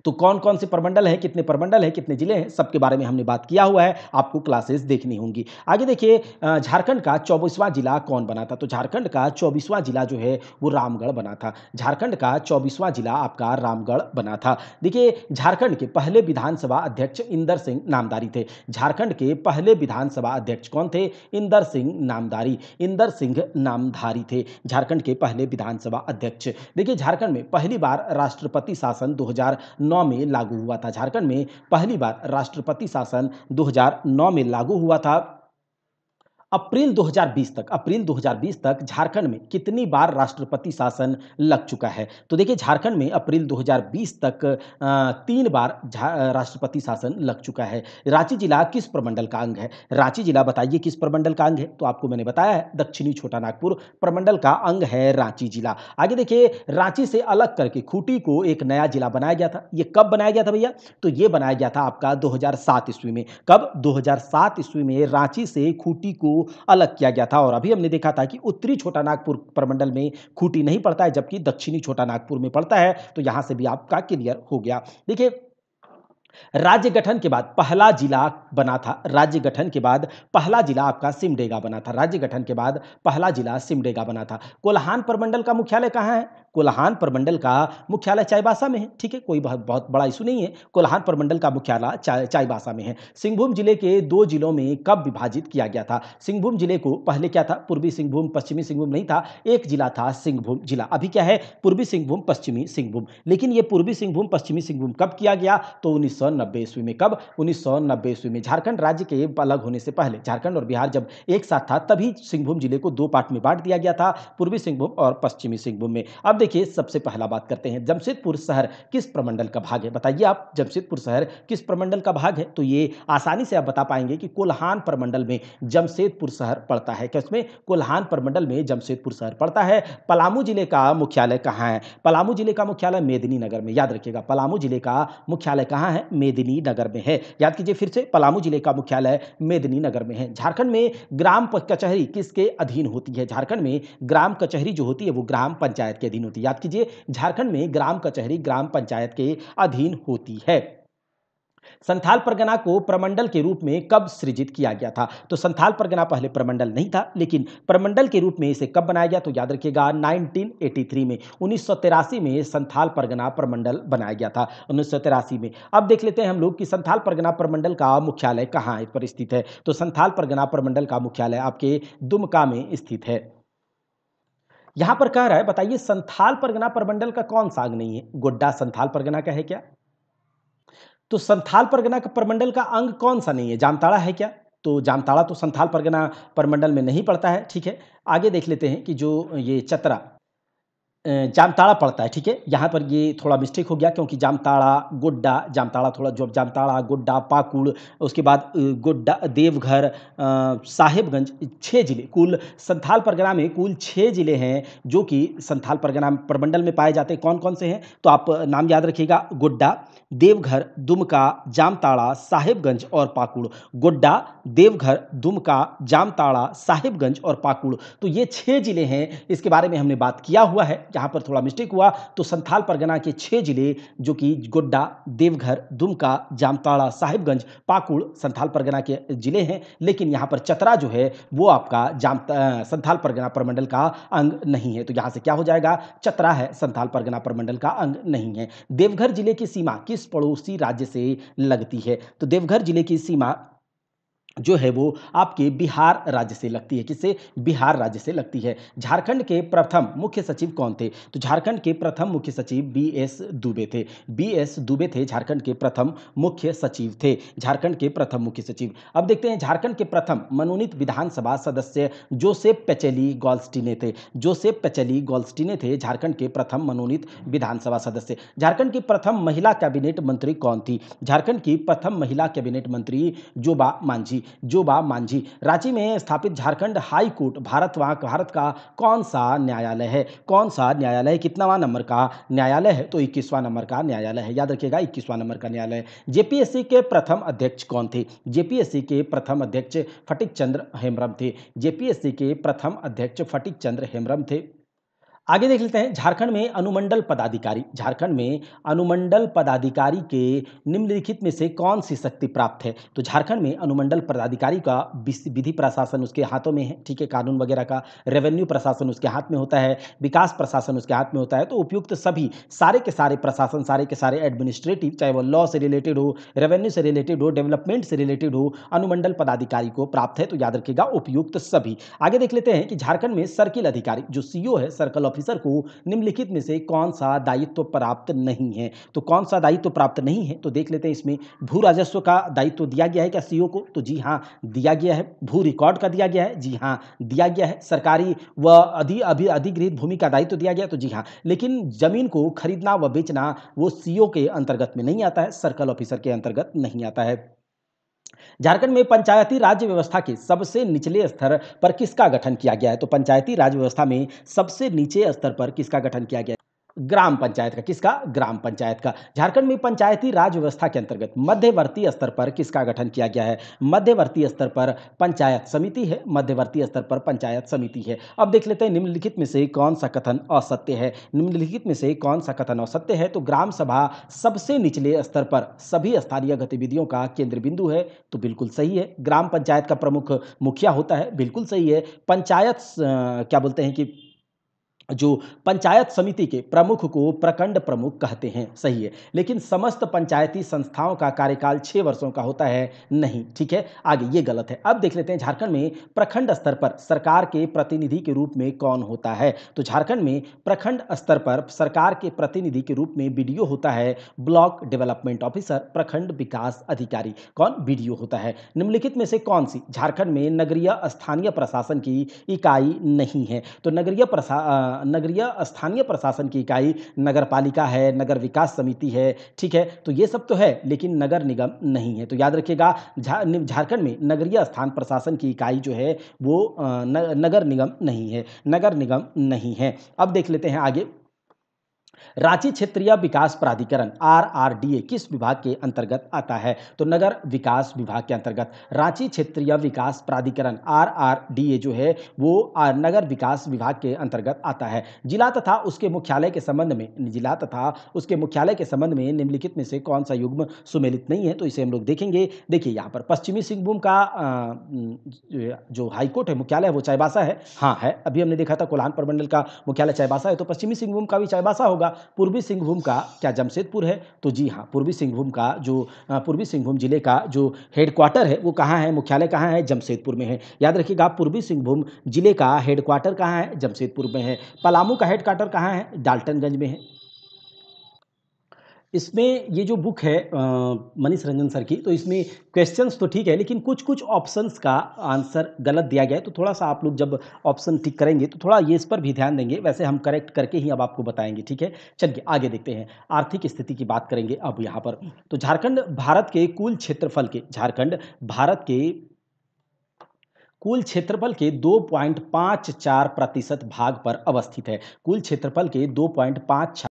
A: तो कौन कौन से प्रमंडल हैं, कितने प्रमंडल हैं, कितने जिले हैं, सबके बारे में हमने बात किया हुआ है, आपको क्लासेस देखनी होंगी। आगे देखिए, झारखंड का 24वां जिला कौन बना था? तो झारखंड का 24वां जिला जो है वो रामगढ़ बना था। झारखंड का 24वां जिला आपका रामगढ़ बना था। देखिए, झारखंड के पहले विधानसभा अध्यक्ष इंदर सिंह नामदारी थे। झारखंड के पहले विधानसभा अध्यक्ष कौन थे? इंदर सिंह नामधारी थे झारखंड के पहले विधानसभा अध्यक्ष। देखिए, झारखंड में पहली बार राष्ट्रपति शासन 2009 में लागू हुआ था। झारखंड में पहली बार राष्ट्रपति शासन 2009 में लागू हुआ था। अप्रैल 2020 तक झारखंड में कितनी बार राष्ट्रपति शासन लग चुका है? तो देखिए झारखंड में अप्रैल 2020 तक 3 बार राष्ट्रपति शासन लग चुका है। रांची जिला किस प्रमंडल का अंग है? रांची जिला बताइए किस प्रमंडल का अंग है? तो आपको मैंने बताया है दक्षिणी छोटा नागपुर प्रमंडल का अंग है रांची जिला। आगे देखिए रांची से अलग करके खूंटी को एक नया जिला बनाया गया था। ये कब बनाया गया था भैया? तो ये बनाया गया था आपका 2007 ईस्वी में। कब? 2007 ईस्वी में रांची से खूंटी को अलग किया गया था। और अभी हमने देखा था कि उत्तरी छोटा नागपुर प्रमंडल में खूंटी नहीं पड़ता है, जबकि दक्षिणी छोटा नागपुर में पड़ता है। तो यहां से भी आपका क्लियर हो गया। देखिए राज्य गठन के बाद पहला जिला बना था। राज्य गठन के बाद पहला जिला आपका सिमडेगा बना था। राज्य गठन के बाद पहला जिला सिमडेगा बना था। कोल्हान प्रमंडल का मुख्यालय कहां है? कोल्हान प्रमंडल का मुख्यालय चाईबासा में है। ठीक है, कोई बहुत बड़ा इशू नहीं है। कोल्हान प्रमंडल का मुख्यालय चाईबासा में है। सिंहभूम जिले के 2 जिलों में कब विभाजित किया गया था? सिंहभूम जिले को पहले क्या था? पूर्वी सिंहभूम पश्चिमी सिंहभूम नहीं था, एक जिला था सिंहभूम जिला। अभी क्या है? पूर्वी सिंहभूम पश्चिमी सिंहभूम। लेकिन ये पूर्वी सिंहभूम पश्चिमी सिंहभूम कब किया गया? तो 1990 ईस्वी में। कब? 1990 ईस्वी में। झारखंड राज्य के अलग होने से पहले, झारखंड और बिहार जब एक साथ था, तभी सिंहभूम जिले को 2 पार्ट में बांट दिया गया था, पूर्वी सिंहभूम और पश्चिमी सिंहभूम में। अब देखिए सबसे पहला बात करते हैं, जमशेदपुर शहर किस प्रमंडल का भाग है? बताइए आप, जमशेदपुर शहर किस प्रमंडल का भाग है? तो ये आसानी से आप बता पाएंगे कि कोल्हान प्रमंडल में जमशेदपुर शहर पड़ता है। किसमें? कोल्हान प्रमंडल में जमशेदपुर शहर पड़ता है। पलामू जिले का मुख्यालय कहां है? पलामू जिले का मुख्यालय मेदिनीनगर में। याद रखिएगा, पलामू जिले का मुख्यालय कहां है? मेदिनीनगर में है। याद कीजिए फिर से, पलामू जिले का मुख्यालय मेदिनीनगर में है। झारखंड में ग्राम कचहरी किसके अधीन होती है? झारखंड में ग्राम कचहरी जो होती है वो ग्राम पंचायत के अधीन होती है। याद कीजिए, झारखंड में ग्राम कचहरी ग्राम पंचायत के अधीन होती है। संथाल परगना को प्रमंडल के रूप में कब सृजित किया गया था? तो संथाल परगना पहले प्रमंडल नहीं था, लेकिन प्रमंडल के रूप में इसे कब बनाया गया? तो याद रखिएगा 1983 में, 1983 में संथाल परगना प्रमंडल बनाया गया था, 1983 में। अब देख लेते हैं हम लोग कि संथाल परगना प्रमंडल का मुख्यालय कहाँ पर स्थित है। तो संथाल परगना प्रमंडल का मुख्यालय आपके दुमका में स्थित है। यहां पर कह रहा है, बताइए संथाल परगना प्रमंडल का कौन सा अंग नहीं है? गोड्डा संथाल परगना का है क्या? तो संथाल परगना का प्रमंडल का अंग कौन सा नहीं है? जामताड़ा है क्या? तो जामताड़ा तो संथाल परगना प्रमंडल में नहीं पड़ता है। ठीक है, आगे देख लेते हैं कि जो ये चतरा जामताड़ा पड़ता है। ठीक है, यहाँ पर ये थोड़ा मिस्टेक हो गया, क्योंकि जामताड़ा गोड्डा, जामताड़ा थोड़ा जो जामताड़ा गोड्डा पाकुड़, उसके बाद गोड्डा देवघर साहेबगंज, 6 जिले कुल संथाल परगना में कुल 6 जिले हैं जो कि संथाल परगना प्रमंडल में पाए जाते हैं। कौन कौन से हैं? तो आप नाम याद रखिएगा, गोड्डा, देवघर, दुमका, जामताड़ा, साहेबगंज और पाकुड़। गोड्डा, देवघर, दुमका, जामताड़ा, साहेबगंज और पाकुड़, तो ये 6 जिले हैं। इसके बारे में हमने बात किया हुआ है। जहां पर थोड़ा मिस्टेक हुआ, तो संथाल परगना के 6 जिले जो कि गोड्डा, देवघर, दुमका, जामताड़ा, साहिबगंज, पाकुड़ संथाल परगना के जिले हैं। लेकिन यहां पर चतरा जो है वो आपका संथाल परगना प्रमंडल का अंग नहीं है। तो यहां से क्या हो जाएगा? चतरा है, संथाल परगना प्रमंडल का अंग नहीं है। देवघर जिले की सीमा किस पड़ोसी राज्य से लगती है? तो देवघर जिले की सीमा जो है वो आपके बिहार राज्य से लगती है। किससे? बिहार राज्य से लगती है। झारखंड के प्रथम मुख्य सचिव कौन थे? तो झारखंड के प्रथम मुख्य सचिव बीएस दुबे थे। बीएस दुबे थे झारखंड के प्रथम मुख्य सचिव थे। झारखंड के प्रथम मुख्य सचिव। अब देखते हैं झारखंड के प्रथम मनोनीत विधानसभा सदस्य जोसेफ पेचेली गोल्स्टीने थे। जोसेफ पेचेली गोल्स्टीने थे झारखंड के प्रथम मनोनीत विधानसभा सदस्य। झारखंड की प्रथम महिला कैबिनेट मंत्री कौन थी? झारखंड की प्रथम महिला कैबिनेट मंत्री जोबा मांझी। जोबा मांझी। रांची में स्थापित झारखंड हाई कोर्ट भारत का कौन सा न्यायालय है? कौन सा न्यायालय? कितनावां नंबर का न्यायालय है? तो 21वां नंबर का न्यायालय है। याद रखिएगा, 21वां नंबर का न्यायालय। जेपीएससी के प्रथम अध्यक्ष कौन थे? जेपीएससी के प्रथम अध्यक्ष फटिक चंद्र हेम्ब्रम थे। जेपीएससी के प्रथम अध्यक्ष फटिक चंद्र हेम्ब्रम थे। आगे देख लेते हैं, झारखंड में अनुमंडल पदाधिकारी, झारखंड में अनुमंडल पदाधिकारी के निम्नलिखित में से कौन सी शक्ति प्राप्त है? तो झारखंड में अनुमंडल पदाधिकारी का विधि प्रशासन उसके हाथों में है। ठीक है, कानून वगैरह का, रेवेन्यू प्रशासन उसके हाथ में होता है, विकास प्रशासन उसके हाथ में होता है। तो उपयुक्त सभी सारे के सारे प्रशासन, सारे के सारे एडमिनिस्ट्रेटिव, चाहे वो लॉ से रिलेटेड हो, रेवेन्यू से रिलेटेड हो, डेवलपमेंट से रिलेटेड हो, अनुमंडल पदाधिकारी को प्राप्त है। तो याद रखिएगा, उपयुक्त सभी। आगे देख लेते हैं कि झारखंड में सर्किल अधिकारी जो सीओ है, सर्कल ऑफिसर को निम्नलिखित में से कौन सा दायित्व प्राप्त नहीं है? तो कौन सा दायित्व प्राप्त नहीं है? तो देख लेते हैं इसमें भू राजस्व का दायित्व दिया गया है क्या सीईओ को? तो जी हाँ, दिया गया है। भू रिकॉर्ड का दिया गया है? जी हाँ, दिया गया है। सरकारी व अधिग्रहित भूमि का दायित्व दिया गया? तो जी हाँ, लेकिन जमीन को खरीदना व बेचना वो सीईओ के अंतर्गत में नहीं आता है, सर्कल ऑफिसर के अंतर्गत नहीं आता है। झारखंड में पंचायती राज व्यवस्था के सबसे निचले स्तर पर किसका गठन किया गया है? तो पंचायती राज व्यवस्था में सबसे नीचे स्तर पर किसका गठन किया गया है? ग्राम पंचायत का। किसका? ग्राम पंचायत का। झारखंड में पंचायती राज व्यवस्था के अंतर्गत मध्यवर्ती स्तर पर किसका गठन किया गया है? मध्यवर्ती स्तर पर पंचायत समिति है। मध्यवर्ती स्तर पर पंचायत समिति है। अब देख लेते हैं निम्नलिखित में से कौन सा कथन असत्य है। निम्नलिखित में से कौन सा कथन असत्य है? तो ग्राम सभा सबसे निचले स्तर पर सभी स्थानीय गतिविधियों का केंद्र बिंदु है। तो बिल्कुल सही है। ग्राम पंचायत का प्रमुख मुखिया होता है। बिल्कुल सही है। पंचायत क्या बोलते हैं कि जो पंचायत समिति के प्रमुख को प्रखंड प्रमुख कहते हैं, सही है। लेकिन समस्त पंचायती संस्थाओं का कार्यकाल 6 वर्षों का होता है, नहीं। ठीक है, आगे ये गलत है। अब देख लेते हैं झारखंड में प्रखंड स्तर पर सरकार के प्रतिनिधि के रूप में कौन होता है? तो झारखंड में प्रखंड स्तर पर सरकार के प्रतिनिधि के रूप में बीडीओ होता है, ब्लॉक डेवलपमेंट ऑफिसर, प्रखंड विकास अधिकारी। कौन? बीडीओ होता है। निम्नलिखित में से कौन सी झारखंड में नगरीय स्थानीय प्रशासन की इकाई नहीं है? तो नगरीय स्थानीय प्रशासन की इकाई नगर पालिका है, नगर विकास समिति है। ठीक है, तो ये सब तो है, लेकिन नगर निगम नहीं है। तो याद रखिएगा, झारखंड में नगरीय स्थान प्रशासन की इकाई जो है वो नगर निगम नहीं है। नगर निगम नहीं है। अब देख लेते हैं आगे। रांची क्षेत्रीय विकास प्राधिकरण आरआरडीए किस विभाग के अंतर्गत आता है? तो नगर विकास विभाग के अंतर्गत। रांची क्षेत्रीय विकास प्राधिकरण आरआरडीए जो है वो नगर विकास विभाग के अंतर्गत आता है। जिला तथा उसके मुख्यालय के संबंध में निम्नलिखित में से कौन सा युग्म सुमेलित नहीं है? तो इसे हम लोग देखेंगे। देखिए यहाँ पर पश्चिमी सिंहभूम का जो हाईकोर्ट है मुख्यालय है वो चाईबासा है। हाँ है, अभी हमने देखा था कोल्हान प्रमंडल का मुख्यालय चाईबासा है, तो पश्चिमी सिंहभूम का भी चाईबासा होगा। पूर्वी सिंहभूम का क्या जमशेदपुर है? तो जी हाँ, पूर्वी सिंहभूम जिले का जो हेडक्वार्टर है वो कहाँ है? मुख्यालय कहाँ है? जमशेदपुर में है। याद रखिएगा, पूर्वी सिंहभूम जिले का हेडक्वार्टर कहाँ है? जमशेदपुर में है। पलामू का हेडक्वार्टर कहाँ है? डाल्टनगंज में है। इसमें ये जो बुक है मनीष रंजन सर की, तो इसमें क्वेश्चंस तो ठीक है, लेकिन कुछ कुछ ऑप्शंस का आंसर गलत दिया गया है। तो थोड़ा सा आप लोग जब ऑप्शन टिक करेंगे तो थोड़ा ये इस पर भी ध्यान देंगे। वैसे हम करेक्ट करके ही अब आपको बताएंगे। ठीक है, चलिए आगे देखते हैं। आर्थिक स्थिति की बात करेंगे अब यहाँ पर। तो झारखंड भारत के कुल क्षेत्रफल के 2.54% भाग पर अवस्थित है। कुल क्षेत्रफल के 2.54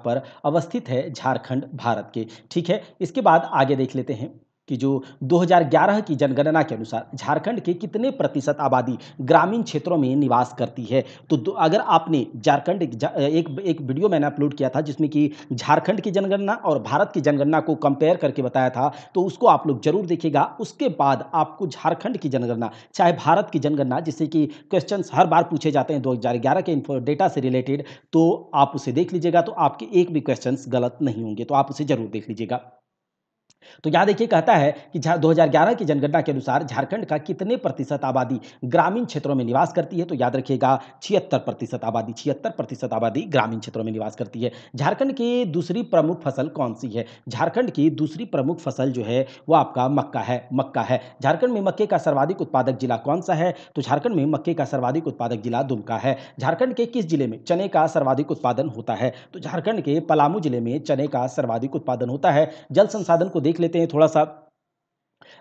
A: पर अवस्थित है झारखंड भारत के। ठीक है, इसके बाद आगे देख लेते हैं कि जो 2011 की जनगणना के अनुसार झारखंड के कितने प्रतिशत आबादी ग्रामीण क्षेत्रों में निवास करती है? तो अगर आपने एक वीडियो मैंने अपलोड किया था जिसमें कि झारखंड की जनगणना और भारत की जनगणना को कंपेयर करके बताया था, तो उसको आप लोग जरूर देखिएगा। उसके बाद आपको झारखंड की जनगणना चाहे भारत की जनगणना, जिससे कि क्वेश्चंस हर बार पूछे जाते हैं 2011 के डेटा से रिलेटेड, तो आप उसे देख लीजिएगा, तो आपके एक भी क्वेश्चंस गलत नहीं होंगे। तो आप उसे जरूर देख लीजिएगा। तो यहाँ देखिए, कहता है कि 2011 की जनगणना के अनुसार झारखंड का कितने प्रतिशत आबादी ग्रामीण क्षेत्रों में निवास करती है? तो याद रखिएगा 76% आबादी ग्रामीण क्षेत्रों में निवास करती है। झारखंड की दूसरी प्रमुख फसल कौन सी है? झारखंड की दूसरी प्रमुख फसल जो है वो आपका मक्का है। झारखंड में मक्के का सर्वाधिक उत्पादक जिला कौन सा है? तो झारखंड में मक्के का सर्वाधिक उत्पादक जिला दुमका है। झारखंड के किस जिले में चने का सर्वाधिक उत्पादन होता है? तो झारखंड के पलामू जिले में चने का सर्वाधिक उत्पादन होता है। जल संसाधन को देख लेते हैं थोड़ा सा।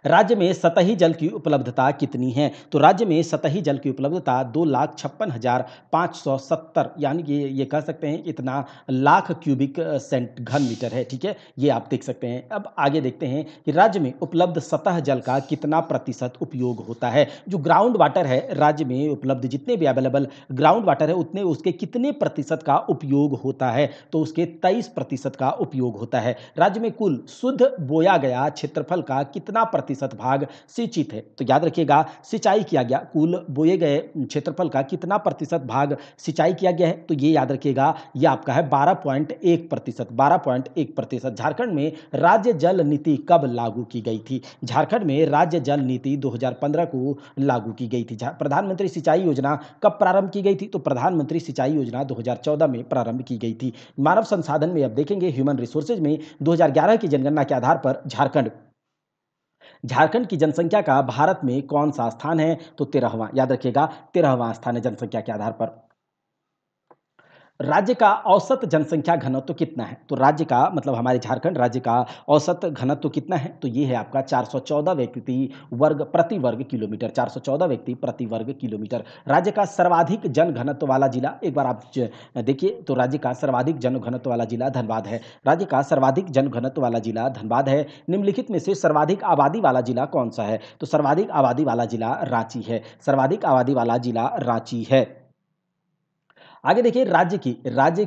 A: राज्य में सतही जल की उपलब्धता कितनी है? तो राज्य में सतही जल की उपलब्धता 2,56,570, यानी कि ये कह सकते हैं इतना लाख क्यूबिक सेंट घन मीटर है। ठीक है, ये आप देख सकते हैं। अब आगे देखते हैं कि राज्य में उपलब्ध सतह जल का कितना प्रतिशत उपयोग होता है? जो ग्राउंड वाटर है, राज्य में उपलब्ध जितने भी अवेलेबल ग्राउंड वाटर है उतने उसके कितने प्रतिशत का उपयोग होता है? तो उसके 23% का उपयोग होता है। राज्य में कुल शुद्ध बोया गया क्षेत्रफल का कितना प्रतिशत प्रतिशत भाग सिंचित है? तो याद रखिएगा सिंचाई किया गया, कुल बोए गए क्षेत्रफल का कितना प्रतिशत भाग सिंचाई किया गया है? तो ये याद रखिएगा ये आपका है 12.1%। 12.1%। झारखंड में राज्य जल नीति कब लागू की गई थी? झारखंड में राज्य जल नीति 2015 को लागू की गई थी। प्रधानमंत्री सिंचाई योजना कब प्रारंभ की गई थी? तो प्रधानमंत्री सिंचाई योजना 2014 में प्रारंभ की गई थी। मानव संसाधन में अब देखेंगे ह्यूमन रिसोर्सेज में 2011 की जनगणना के आधार पर झारखंड की जनसंख्या का भारत में कौन सा स्थान है? तो 13वां। याद रखिएगा 13वां स्थान है जनसंख्या के आधार पर। राज्य का औसत जनसंख्या घनत्व कितना है? तो राज्य का मतलब हमारे झारखंड राज्य का औसत घनत्व कितना है? तो ये है आपका 414 व्यक्ति वर्ग प्रति वर्ग किलोमीटर। 414 व्यक्ति प्रति वर्ग किलोमीटर। राज्य का सर्वाधिक जन घनत्व वाला जिला एक बार आप देखिए तो राज्य का सर्वाधिक जन घनत्व वाला जिला धनबाद है। राज्य का सर्वाधिक जन घनत्व वाला जिला धनबाद है। निम्नलिखित में से सर्वाधिक आबादी वाला जिला कौन सा है? तो सर्वाधिक आबादी वाला जिला रांची है। सर्वाधिक आबादी वाला जिला रांची है। आगे देखिए राज्य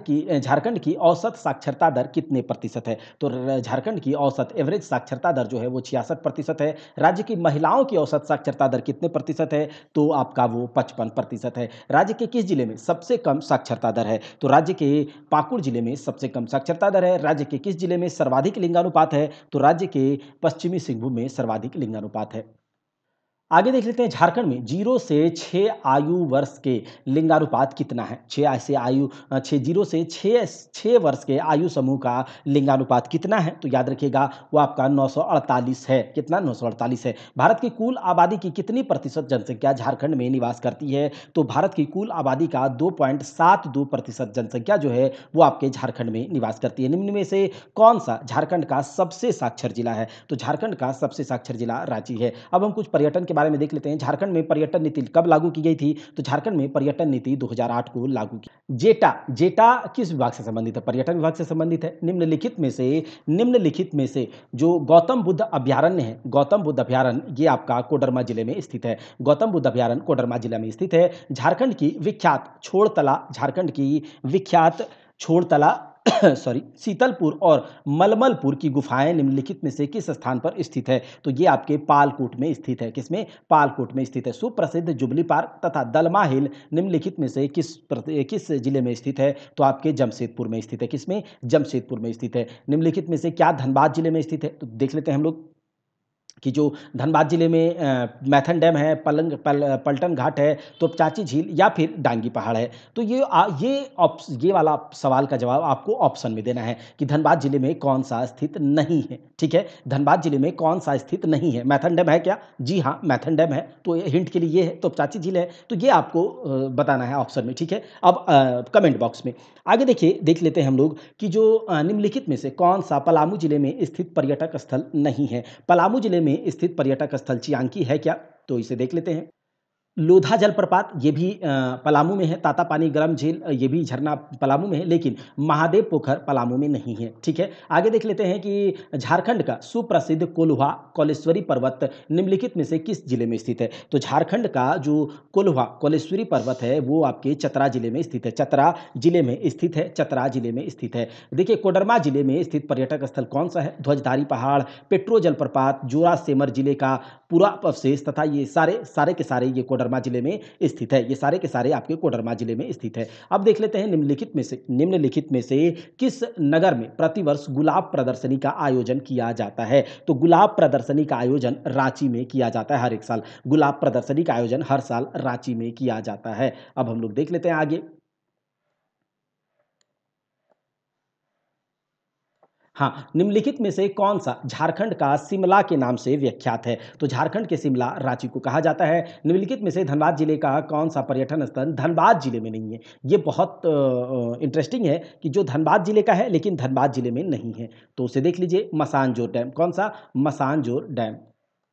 A: की झारखंड की औसत साक्षरता दर कितने प्रतिशत है? तो झारखंड की औसत एवरेज साक्षरता दर जो है वो 66% है। राज्य की महिलाओं की औसत साक्षरता दर कितने प्रतिशत है? तो आपका वो 55% है। राज्य के किस जिले में सबसे कम साक्षरता दर है? तो राज्य के पाकुड़ जिले में सबसे कम साक्षरता दर है। राज्य के किस जिले में सर्वाधिक लिंगानुपात है? तो राज्य के पश्चिमी सिंहभूम में सर्वाधिक लिंगानुपात है। आगे देख लेते हैं झारखंड में 0 से 6 आयु वर्ष के लिंगानुपात कितना है? 0 से 6 वर्ष के आयु समूह का लिंगानुपात कितना है? तो याद रखिएगा वो आपका 948 है। कितना? 948 है। भारत की कुल आबादी की कितनी प्रतिशत जनसंख्या झारखंड में निवास करती है? तो भारत की कुल आबादी का 2.72% जनसंख्या जो है वो आपके झारखंड में निवास करती है। निम्न में से कौन सा झारखंड का सबसे साक्षर जिला है? तो झारखंड का सबसे साक्षर जिला रांची है। अब हम कुछ पर्यटन के बारे में देख लेते हैं। झारखंड में पर्यटन नीति कब लागू की गई थी? तो झारखंड में पर्यटन नीति 2008 को लागू की। जेटा किस विभाग से संबंधित है? पर्यटन विभाग से संबंधित है। निम्नलिखित में से जो गौतम बुद्ध अभयारण्य है, गौतम बुद्ध अभयारण्य ये आपका कोडरमा जिले में स्थित है। गौतम बुद्ध अभयारण्य कोडरमा जिला में स्थित है। झारखंड की विख्यात छोड़तला शीतलपुर और मलमलपुर की गुफाएं निम्नलिखित में से किस स्थान पर स्थित है? तो ये आपके पालकोट में स्थित है। किसमें? पालकोट में स्थित है। सुप्रसिद्ध जुबली पार्क तथा दलमा हिल निम्नलिखित में से किस जिले में स्थित है? तो आपके जमशेदपुर में स्थित है। किसमें? जमशेदपुर में स्थित है। निम्नलिखित में से क्या धनबाद जिले में स्थित है? तो देख लेते हैं हम लोग कि जो धनबाद जिले में मैथन डैम है, पलटन घाट है, तोपचाची झील या फिर डांगी पहाड़ है। तो ये वाला सवाल का जवाब आपको ऑप्शन में देना है कि धनबाद जिले में कौन सा स्थित नहीं है। ठीक है, धनबाद जिले में कौन सा स्थित नहीं है? मैथन डैम है क्या? जी हाँ, मैथन डैम है। तो हिंट के लिए ये है, तोपचाची झील है। तो ये आपको बताना है ऑप्शन में। ठीक है, अब कमेंट बॉक्स में आगे देखिए, देख लेते हैं हम लोग कि जो निम्नलिखित में से कौन सा पलामू जिले में स्थित पर्यटक स्थल नहीं है? पलामू जिले में स्थित पर्यटक स्थल चियांकी है क्या? तो इसे देख लेते हैं। लोधा जलप्रपात ये भी पलामू में है। तातापानी गरम झील ये भी झरना पलामू में है, लेकिन महादेव पोखर पलामू में नहीं है। ठीक है, आगे देख लेते हैं कि झारखंड का सुप्रसिद्ध कोल्हा कोलेश्वरी पर्वत निम्नलिखित में से किस जिले में स्थित है? तो झारखंड का जो कोल्हा कोलेश्वरी पर्वत है वो आपके चतरा जिले में स्थित है। चतरा जिले में स्थित है। चतरा जिले में स्थित है। देखिए कोडरमा जिले में स्थित पर्यटक स्थल कौन सा है? ध्वजधारी पहाड़, पेट्रो जलप्रपात, जोरासेमर जिले का पूरा अवशेष तथा ये सारे के सारे ये कोडरमा जिले में स्थित है। ये सारे के सारे आपके कोडरमा जिले में स्थित है। अब देख लेते हैं निम्नलिखित में से किस नगर में प्रतिवर्ष गुलाब प्रदर्शनी का आयोजन किया जाता है? तो गुलाब प्रदर्शनी का आयोजन रांची में किया जाता है। हर एक साल गुलाब प्रदर्शनी का आयोजन हर साल रांची में किया जाता है। अब हम लोग देख लेते हैं आगे। हाँ, निम्नलिखित में से कौन सा झारखंड का शिमला के नाम से विख्यात है? तो झारखंड के शिमला रांची को कहा जाता है। निम्नलिखित में से धनबाद जिले का कौन सा पर्यटन स्थल धनबाद जिले में नहीं है? ये बहुत इंटरेस्टिंग है कि जो धनबाद जिले का है लेकिन धनबाद जिले में नहीं है। तो उसे देख लीजिए, मसानजोर डैम। कौन सा? मसानजोर डैम।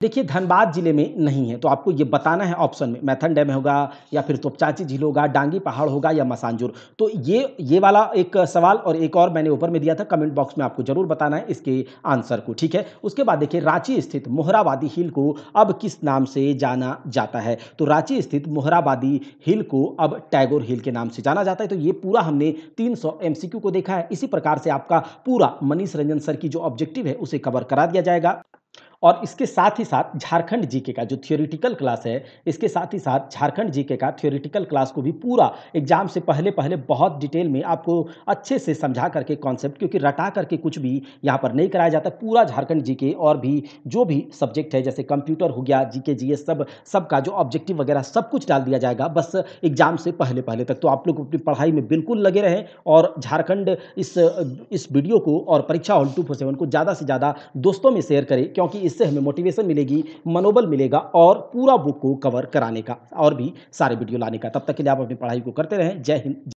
A: देखिए धनबाद जिले में नहीं है, तो आपको ये बताना है ऑप्शन में, मैथन डैम होगा या फिर तोपचाची झील होगा, डांगी पहाड़ होगा या मसानजोर। तो ये वाला एक सवाल और एक और मैंने ऊपर में दिया था, कमेंट बॉक्स में आपको जरूर बताना है इसके आंसर को। ठीक है, उसके बाद देखिए रांची स्थित मोहराबादी हिल को अब किस नाम से जाना जाता है? तो रांची स्थित मोहराबादी हिल को अब टैगोर हिल के नाम से जाना जाता है। तो ये पूरा हमने 300 एमसीक्यू को देखा है। इसी प्रकार से आपका पूरा मनीष रंजन सर की जो ऑब्जेक्टिव है उसे कवर करा दिया जाएगा। और इसके साथ ही साथ झारखंड जीके का जो थ्योरेटिकल क्लास है, इसके साथ ही साथ झारखंड जीके का थ्योरेटिकल क्लास को भी पूरा एग्जाम से पहले बहुत डिटेल में आपको अच्छे से समझा करके कॉन्सेप्ट, क्योंकि रटा करके कुछ भी यहाँ पर नहीं कराया जाता। पूरा झारखंड जीके और भी जो भी सब्जेक्ट है जैसे कंप्यूटर हो गया, जीके जीएस, सबका जो ऑब्जेक्टिव वगैरह सब कुछ डाल दिया जाएगा बस एग्जाम से पहले तक। तो आप लोग अपनी पढ़ाई में बिल्कुल लगे रहें और झारखंड इस वीडियो को और परीक्षा हॉल 247 को ज़्यादा से ज़्यादा दोस्तों में शेयर करें, क्योंकि इससे हमें मोटिवेशन मिलेगी, मनोबल मिलेगा और पूरा बुक को कवर कराने का और भी सारे वीडियो लाने का। तब तक के लिए आप अपनी पढ़ाई को करते रहें। जय हिंद।